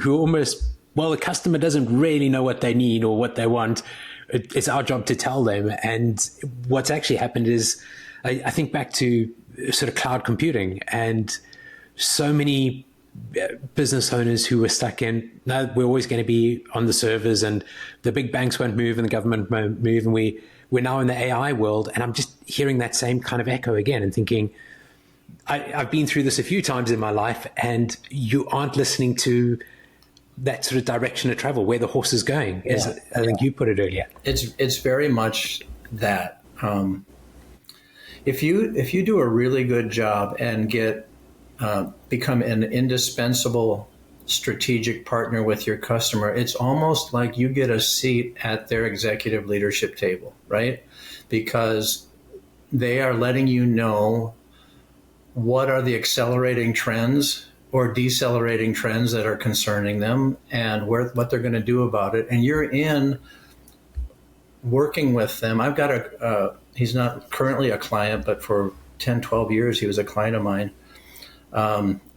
C: almost, well, the customer doesn't really know what they need or what they want. It's our job to tell them. And what's actually happened is, I think back to sort of cloud computing, and so many business owners who were stuck in, no, we're always going to be on the servers, and the big banks won't move and the government won't move, and we're now in the AI world. And I'm just hearing that same kind of echo again and thinking, I've been through this a few times in my life, and you aren't listening to that sort of direction of travel, where the horse is going, as I think you put it earlier.
A: It's very much that. If you do a really good job and become an indispensable strategic partner with your customer, it's almost like you get a seat at their executive leadership table, right? Because they are letting you know what are the accelerating trends or decelerating trends that are concerning them, and what they're going to do about it. And you're in working with them. I've got he's not currently a client, but for 10, 12 years, he was a client of mine.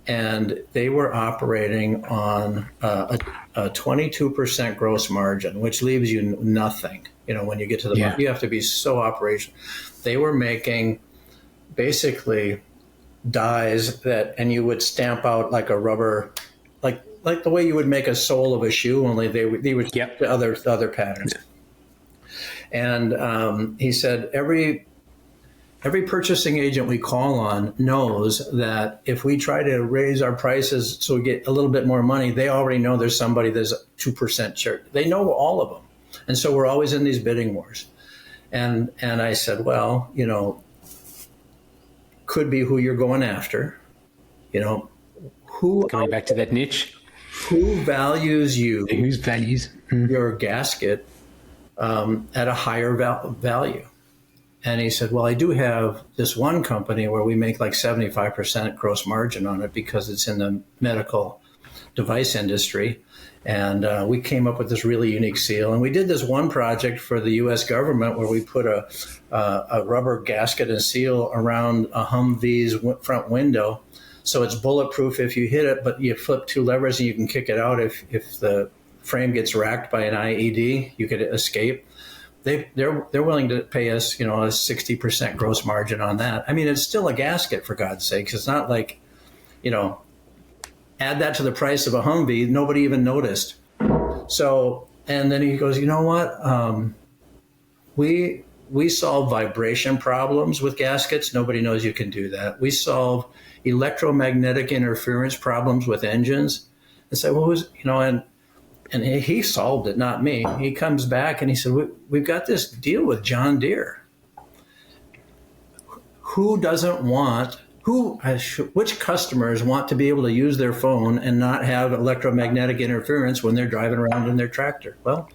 A: And they were operating on a 22% gross margin, which leaves you nothing. When you get to the market, you have to be so operational. They were making basically dies and you would stamp out like a rubber, like the way you would make a sole of a shoe, only they would other patterns. And he said every every purchasing agent we call on knows that if we try to raise our prices so we get a little bit more money, they already know there's somebody that's 2% share. They know all of them. And so we're always in these bidding wars. And I said, well, could be who you're going after.
C: Going back to that niche.
A: Who values you?
C: Whose values?
A: Your gasket at a higher value. And he said, well, I do have this one company where we make like 75% gross margin on it because it's in the medical device industry. And we came up with this really unique seal. And we did this one project for the U.S. government where we put a rubber gasket and seal around a Humvee's front window. So it's bulletproof if you hit it, but you flip 2 levers and you can kick it out. If the frame gets racked by an IED, you could escape. They're willing to pay us, a 60% gross margin on that. I mean, it's still a gasket, for God's sakes. It's not like, add that to the price of a Humvee, nobody even noticed. So, and then he goes, you know what? We solve vibration problems with gaskets. Nobody knows you can do that. We solve electromagnetic interference problems with engines. I said, well, and he solved it, not me. He comes back and he said, we've got this deal with John Deere. Which customers want to be able to use their phone and not have electromagnetic interference when they're driving around in their tractor? Well,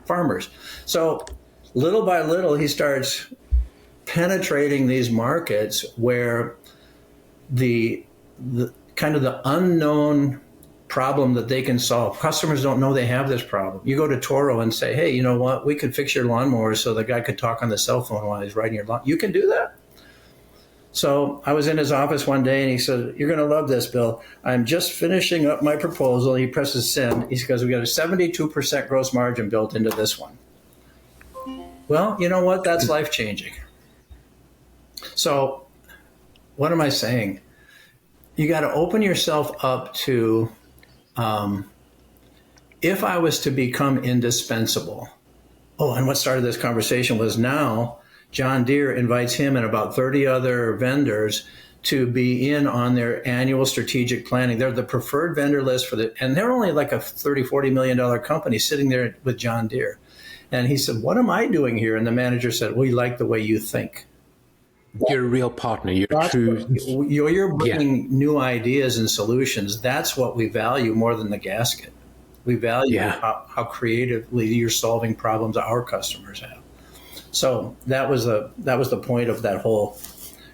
A: farmers. So little by little, he starts penetrating these markets where the kind of the unknown problem that they can solve. Customers don't know they have this problem. You go to Toro and say, hey, you know what? We could fix your lawnmower so the guy could talk on the cell phone while he's riding your lawn. You can do that? So I was in his office one day and he said, you're going to love this, Bill. I'm just finishing up my proposal. He presses send. He goes, we got a 72% gross margin built into this one. Well, you know what? That's life-changing. So what am I saying? You got to open yourself up to, if I was to become indispensable. Oh, and what started this conversation was now John Deere invites him and about 30 other vendors to be in on their annual strategic planning. They're the preferred vendor list and they're only like a $30, $40 million company sitting there with John Deere. And he said, what am I doing here? And the manager said, we like the way you think.
C: You're a real partner. You're
A: bringing new ideas and solutions. That's what we value more than the gasket. We value how creatively you're solving problems our customers have. So that was the point of that whole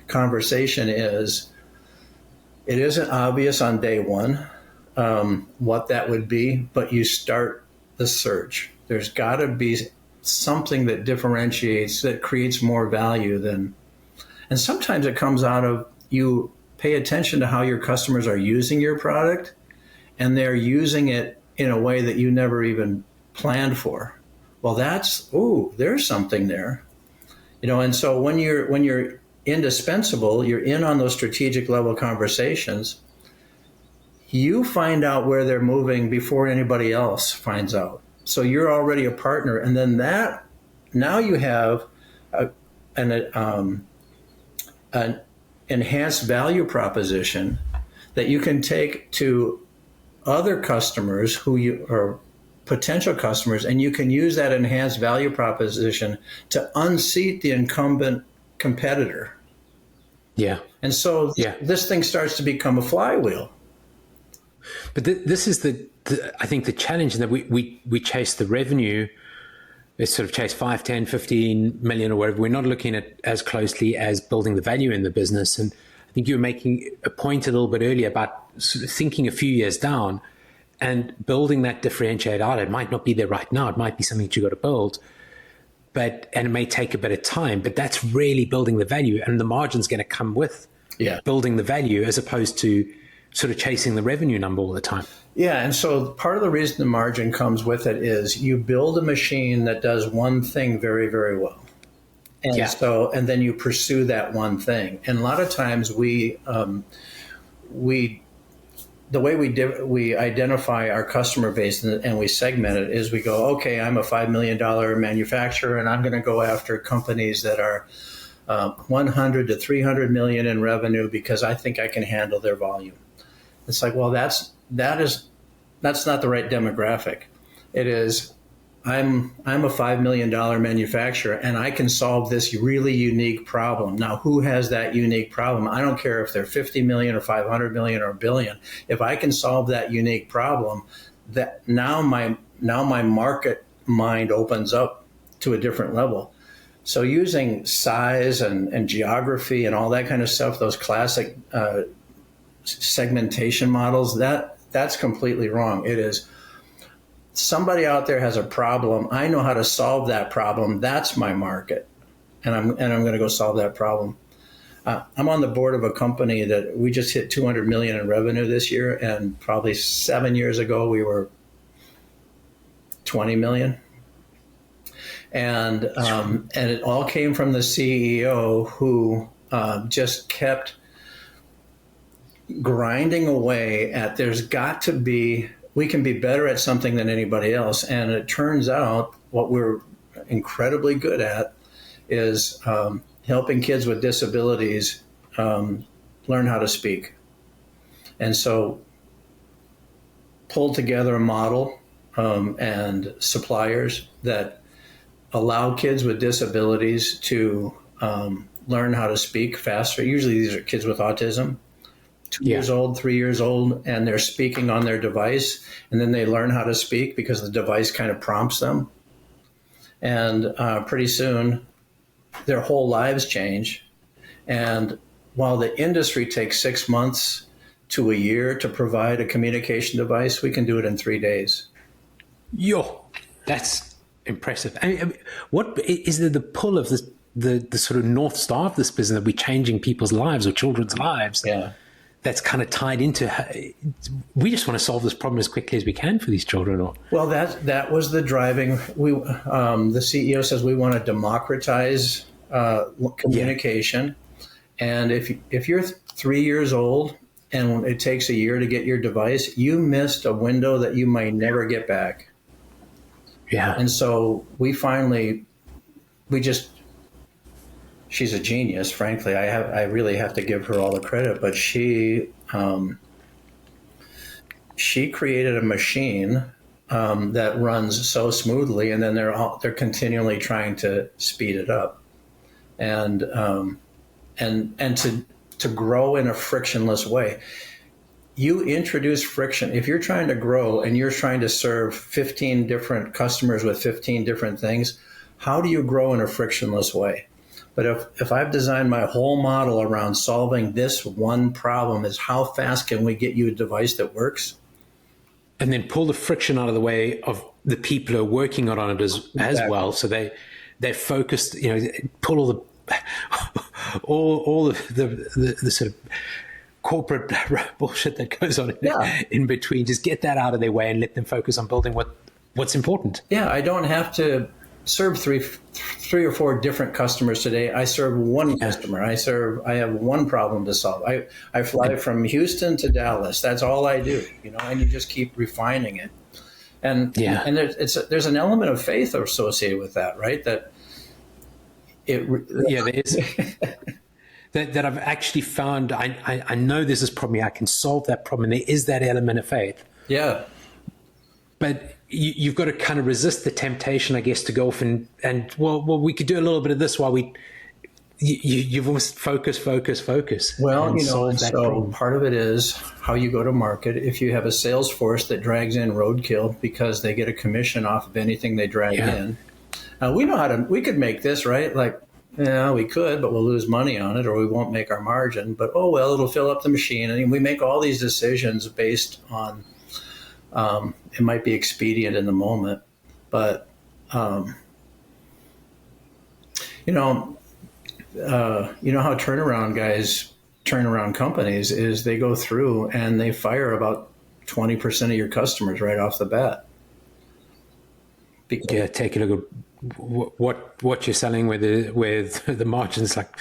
A: conversation. It isn't obvious on day one what that would be, but you start the search. There's got to be something that differentiates, that creates more value than. And sometimes it comes out of you pay attention to how your customers are using your product, and they're using it in a way that you never even planned for. Well, there's something there, And so when you're indispensable, you're in on those strategic level conversations. You find out where they're moving before anybody else finds out. So you're already a partner, and then now you have an enhanced value proposition that you can take to other customers who you are potential customers, and you can use that enhanced value proposition to unseat the incumbent competitor.
C: Yeah.
A: And so this thing starts to become a flywheel.
C: But this is I think the challenge, in that we chase the revenue. Let's sort of chase 5, 10, 15 million or whatever. We're not looking at as closely as building the value in the business. And I think you were making a point a little bit earlier about sort of thinking a few years down and building that differentiator out. It might not be there right now. It might be something that you got to build, and it may take a bit of time, but that's really building the value, and the margin's going to come with building the value, as opposed to sort of chasing the revenue number all the time.
A: Yeah, and so part of the reason the margin comes with it is you build a machine that does one thing very, very well. And and then you pursue that one thing. And a lot of times the way we identify our customer base and we segment it is we go, okay, I'm a $5 million manufacturer, and I'm going to go after companies that are 100 to 300 million in revenue because I think I can handle their volume. It's like, well, that's not the right demographic. It is, I'm a $5 million manufacturer and I can solve this really unique problem. Now, who has that unique problem? I don't care if they're 50 million or 500 million or a billion. If I can solve that unique problem, that now my market mind opens up to a different level. So using size and geography and all that kind of stuff, those classic segmentation models, that's completely wrong. It is, somebody out there has a problem. I know how to solve that problem. That's my market, and I'm going to go solve that problem. I'm on the board of a company that we just hit 200 million in revenue this year, and probably 7 years ago we were 20 million. And it all came from the CEO who just kept grinding away at, there's got to be, we can be better at something than anybody else. And it turns out what we're incredibly good at is helping kids with disabilities learn how to speak. And so pulled together a model and suppliers that allow kids with disabilities to learn how to speak faster. Usually these are kids with autism, 2 years old, 3 years old, and they're speaking on their device, and then they learn how to speak because the device kind of prompts them. And pretty soon, their whole lives change. And while the industry takes 6 months to a year to provide a communication device, we can do it in 3 days.
C: Yo, that's impressive. I mean, what is the pull of this, the sort of North Star of this business, that we're changing people's lives or children's lives?
A: Yeah.
C: That's kind of tied into, we just want to solve this problem as quickly as we can for these children. Or
A: well, that was the driving. The CEO says we want to democratize communication, and if you're 3 years old and it takes a year to get your device, you missed a window that you might never get back.
C: Yeah,
A: and so she's a genius, frankly. I really have to give her all the credit, but she created a machine that runs so smoothly, and then they're continually trying to speed it up, and to grow in a frictionless way. You introduce friction. If you're trying to grow and you're trying to serve 15 different customers with 15 different things, how do you grow in a frictionless way? But if I've designed my whole model around solving this one problem, is how fast can we get you a device that works?
C: And then pull the friction out of the way of the people who are working on it as well. So they're focused, pull all the sort of corporate bullshit that goes on in between. Just get that out of their way and let them focus on building what's important.
A: Yeah, I don't have to serve three or four different customers today. I serve one customer. I have one problem to solve. I fly from Houston to Dallas. That's all I do, and you just keep refining it. And there's an element of faith associated with that, right? There
C: is. that I've actually found, I know this is probably, I can solve that problem. And there is that element of faith.
A: Yeah.
C: But you've got to kind of resist the temptation, I guess, to go off and we could do a little bit of this while you've almost focus.
A: Well, so part of it is how you go to market. If you have a sales force that drags in roadkill because they get a commission off of anything they drag in, we could make this, right? Like, yeah, we could, but we'll lose money on it or we won't make our margin. But, it'll fill up the machine. And we make all these decisions based on it might be expedient in the moment, but how turnaround guys turn around companies is they go through and they fire about 20% of your customers right off the bat.
C: Take a look at what you're selling with the margins like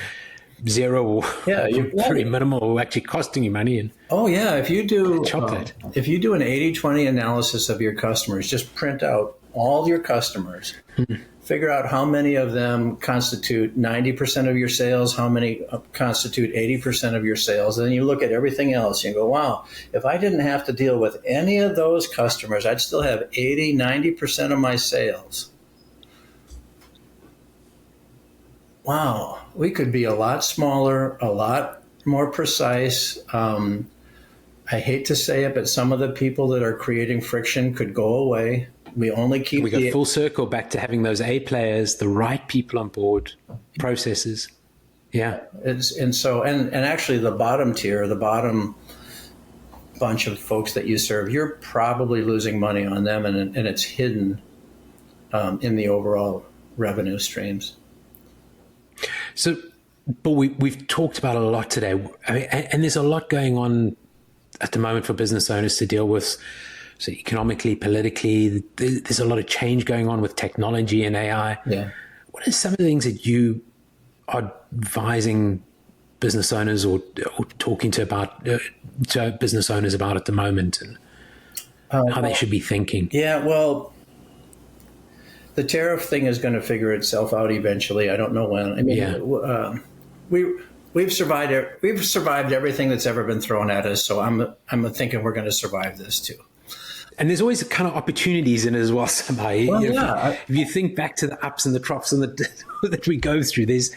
C: zero or very minimal, or actually costing you money. And
A: if you do an 80-20 analysis of your customers, just print out all your customers, figure out how many of them constitute 90% of your sales, how many constitute 80% of your sales. And then you look at everything else and you go, wow, if I didn't have to deal with any of those customers, I'd still have 80, 90% of my sales. Wow, we could be a lot smaller, a lot more precise. I hate to say it, but some of the people that are creating friction could go away. We only keep
C: we go full circle back to having those A players, the right people on board, processes. Yeah.
A: And actually the bottom tier, the bottom bunch of folks that you serve, you're probably losing money on them, and it's hidden in the overall revenue streams.
C: So, but we've talked about it a lot today. I mean, and there's a lot going on at the moment for business owners to deal with. So economically, politically, there's a lot of change going on with technology and AI.
A: Yeah.
C: What are some of the things that you are advising business owners or talking to business owners about at the moment, and how they should be thinking?
A: Yeah, well, the tariff thing is going to figure itself out eventually. I don't know when. I mean, we've survived everything that's ever been thrown at us. So I'm thinking we're going to survive this too.
C: And there's always kind of opportunities in it as well, Samai. Well, if you think back to the ups and the troughs and that we go through, there's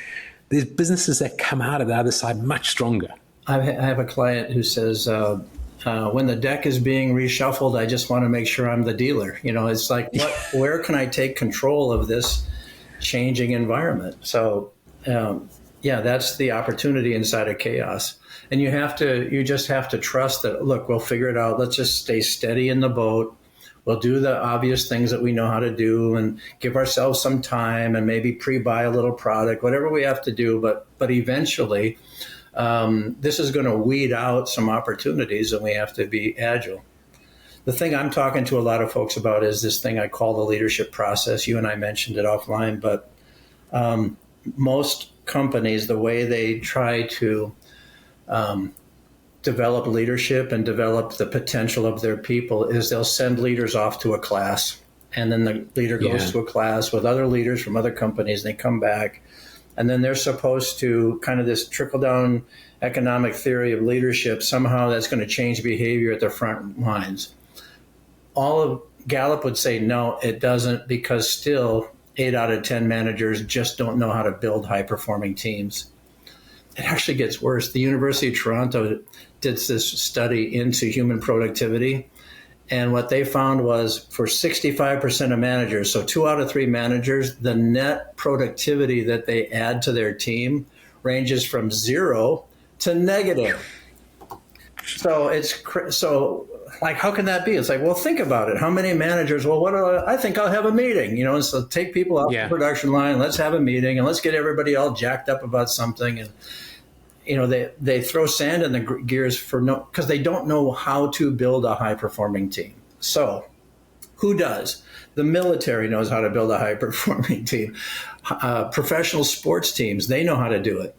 C: businesses that come out of the other side much stronger.
A: I have a client who says, when the deck is being reshuffled, I just want to make sure I'm the dealer. It's like, where can I take control of this changing environment? So, that's the opportunity inside of chaos. And you just have to trust that, look, we'll figure it out. Let's just stay steady in the boat. We'll do the obvious things that we know how to do and give ourselves some time and maybe pre-buy a little product, whatever we have to do. But eventually, this is going to weed out some opportunities, and we have to be agile. The thing I'm talking to a lot of folks about is this thing I call the leadership process. You and I mentioned it offline, but most companies, the way they try to develop leadership and develop the potential of their people is they'll send leaders off to a class, and then the leader goes to a class with other leaders from other companies, and they come back, and then they're supposed to kind of this trickle-down economic theory of leadership, somehow that's going to change behavior at the front lines. All of Gallup would say, no, it doesn't, because still 8 out of 10 managers just don't know how to build high-performing teams. It actually gets worse. The University of Toronto did this study into human productivity, and what they found was for 65% of managers, so 2 out of 3 managers, the net productivity that they add to their team ranges from 0 to negative. So like, how can that be? It's like, well, think about it. How many managers? Well, I think I'll have a meeting, and so take people off the production line. Let's have a meeting and let's get everybody all jacked up about something. And, they throw sand in the gears because they don't know how to build a high performing team. So who does? The military knows how to build a high performing team. Professional sports teams, they know how to do it.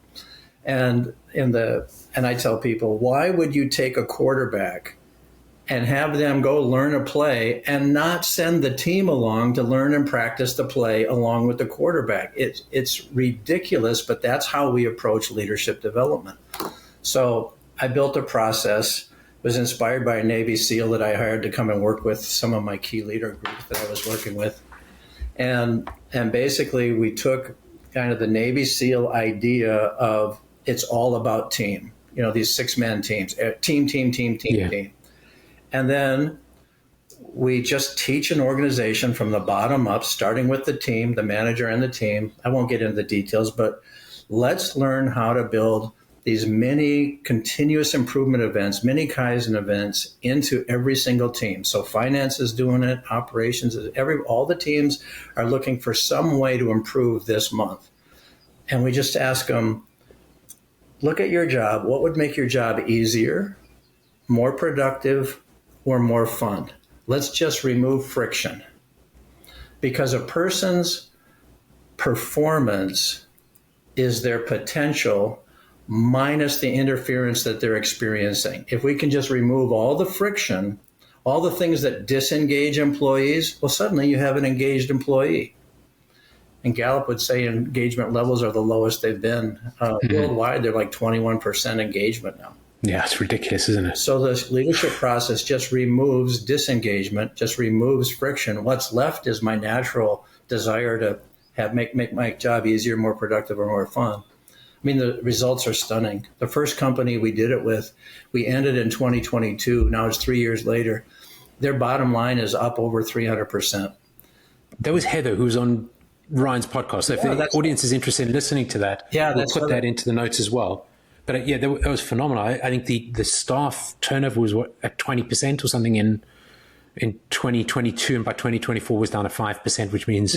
A: And I tell people, why would you take a quarterback and have them go learn a play and not send the team along to learn and practice the play along with the quarterback? It's ridiculous, but that's how we approach leadership development. So I built a process, was inspired by a Navy SEAL that I hired to come and work with some of my key leader groups that I was working with. And basically we took kind of the Navy SEAL idea of it's all about team, these 6-man teams, team. And then we just teach an organization from the bottom up, starting with the team, the manager and the team. I won't get into the details, but let's learn how to build these mini continuous improvement events, mini Kaizen events into every single team. So finance is doing it, operations, all the teams are looking for some way to improve this month. And we just ask them, look at your job. What would make your job easier, more productive, or more fun? Let's just remove friction, because a person's performance is their potential minus the interference that they're experiencing. If we can just remove all the friction, All the things that disengage employees, well, suddenly you have an engaged employee. And Gallup would say engagement levels are the lowest they've been. Worldwide, they're like 21% engagement now.
C: Yeah, it's ridiculous, isn't it?
A: So this leadership process just removes disengagement, just removes friction. What's left is my natural desire to make my job easier, more productive, or more fun. I mean, the results are stunning. The first company we did it with, we ended in 2022. Now it's 3 years later. Their bottom line is up over 300%.
C: That was Heather, who's on Ryan's podcast. So if the audience is interested in listening to that, we'll put that into the notes as well. But that was phenomenal. I think the staff turnover was at 20% or something in 2022, and by 2024 was down to 5%, which means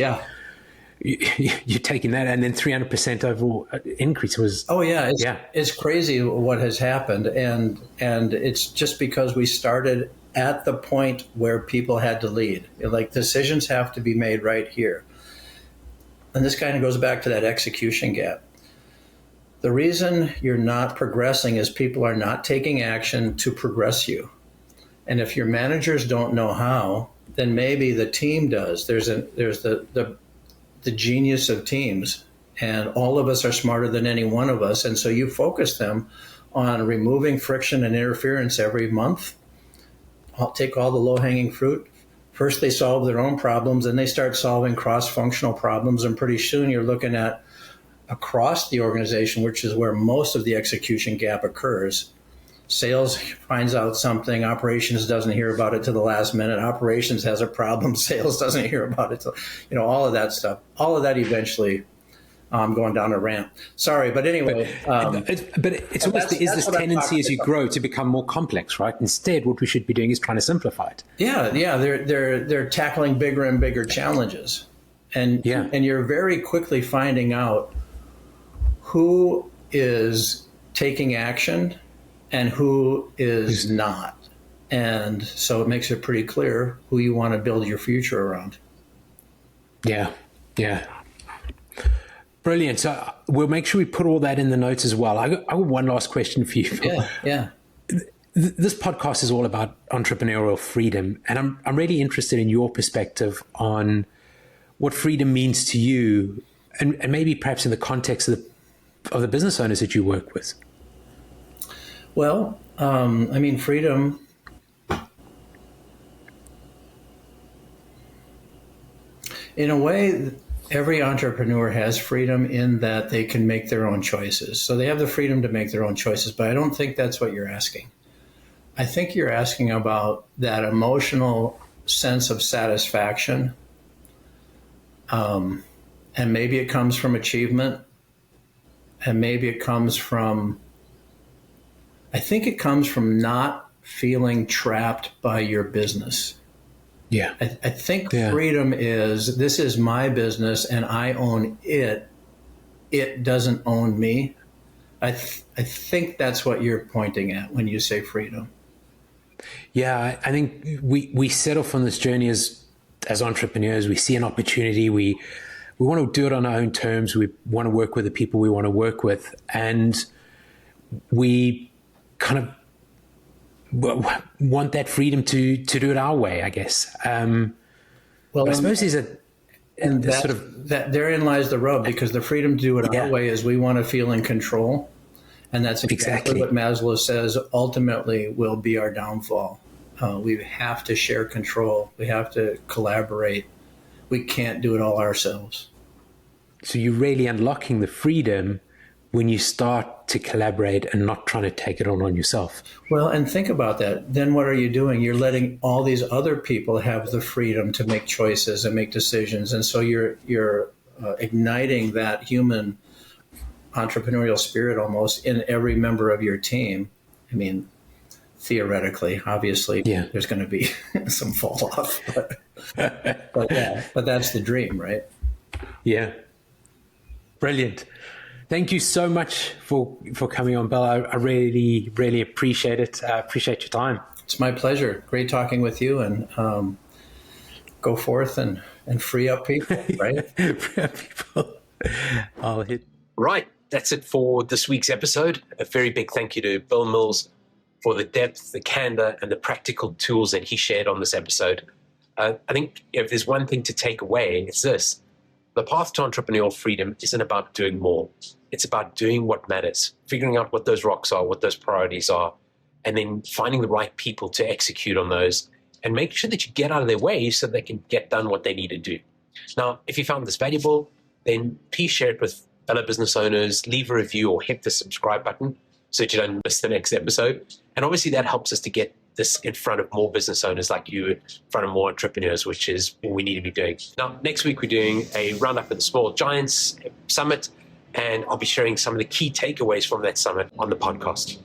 C: you're taking that, and then 300% overall increase was.
A: Oh yeah, it's crazy what has happened, and it's just because we started at the point where people had to lead. Like, decisions have to be made right here, and this kind of goes back to that execution gap. The reason you're not progressing is people are not taking action to progress you. And if your managers don't know how, then maybe the team does. There's the genius of teams, and all of us are smarter than any one of us. And so you focus them on removing friction and interference every month. I'll take all the low-hanging fruit. First, they solve their own problems, and they start solving cross-functional problems. And pretty soon you're looking at across the organization, which is where most of the execution gap occurs. Sales finds out something, operations doesn't hear about it to the last minute. Operations has a problem, sales doesn't hear about it. All of that stuff, all of that eventually going down a rant. Sorry, but anyway.
C: But it's almost this tendency as you grow to become more complex, right? Instead, what we should be doing is trying to simplify it.
A: Yeah, they're tackling bigger and bigger challenges, and you're very quickly finding out who is taking action and who is not. And so it makes it pretty clear who you want to build your future around. Yeah.
C: Brilliant. So we'll make sure we put all that in the notes as well. I got one last question for you.
A: Yeah.
C: This podcast is all about entrepreneurial freedom. And I'm really interested in your perspective on what freedom means to you, and maybe perhaps in the context of the business owners that you work with.
A: Well, freedom, in a way, every entrepreneur has freedom in that they can make their own choices. So they have the freedom to make their own choices, but I don't think that's what you're asking. I think you're asking about that emotional sense of satisfaction. And maybe it comes from achievement. And maybe it comes from, I think it comes from not feeling trapped by your business.
C: Yeah.
A: I think freedom is, this is my business and I own it. It doesn't own me. I think that's what you're pointing at when you say freedom.
C: Yeah, I think we set off on this journey as entrepreneurs. We see an opportunity. We want to do it on our own terms. We want to work with the people we want to work with. And we kind of want that freedom to do it our way, I guess. But I suppose
A: therein lies the rub, because the freedom to do it our way is we want to feel in control. And that's exactly what Maslow says ultimately will be our downfall. We have to share control. We have to collaborate. We can't do it all ourselves.
C: So you're really unlocking the freedom when you start to collaborate and not trying to take it on yourself.
A: Well, and think about that. Then what are you doing? You're letting all these other people have the freedom to make choices and make decisions. And so you're igniting that human entrepreneurial spirit almost in every member of your team. I mean, theoretically, obviously, there's going to be some fall off, but that's the dream, right?
C: Yeah. Brilliant. Thank you so much for coming on, Bill. I really, really appreciate it. I appreciate your time.
A: It's my pleasure. Great talking with you, and go forth and free up people, right?
C: Free up people.
B: Right. That's it for this week's episode. A very big thank you to Bill Mills for the depth, the candor, and the practical tools that he shared on this episode. I think if there's one thing to take away, it's this. The path to entrepreneurial freedom isn't about doing more. It's about doing what matters, figuring out what those rocks are, what those priorities are, and then finding the right people to execute on those and make sure that you get out of their way so they can get done what they need to do. Now, if you found this valuable, then please share it with fellow business owners, leave a review or hit the subscribe button so that you don't miss the next episode. And obviously that helps us to get this in front of more business owners like you, in front of more entrepreneurs, which is what we need to be doing. Now, next week we're doing a roundup of the Small Giants Summit, and I'll be sharing some of the key takeaways from that summit on the podcast.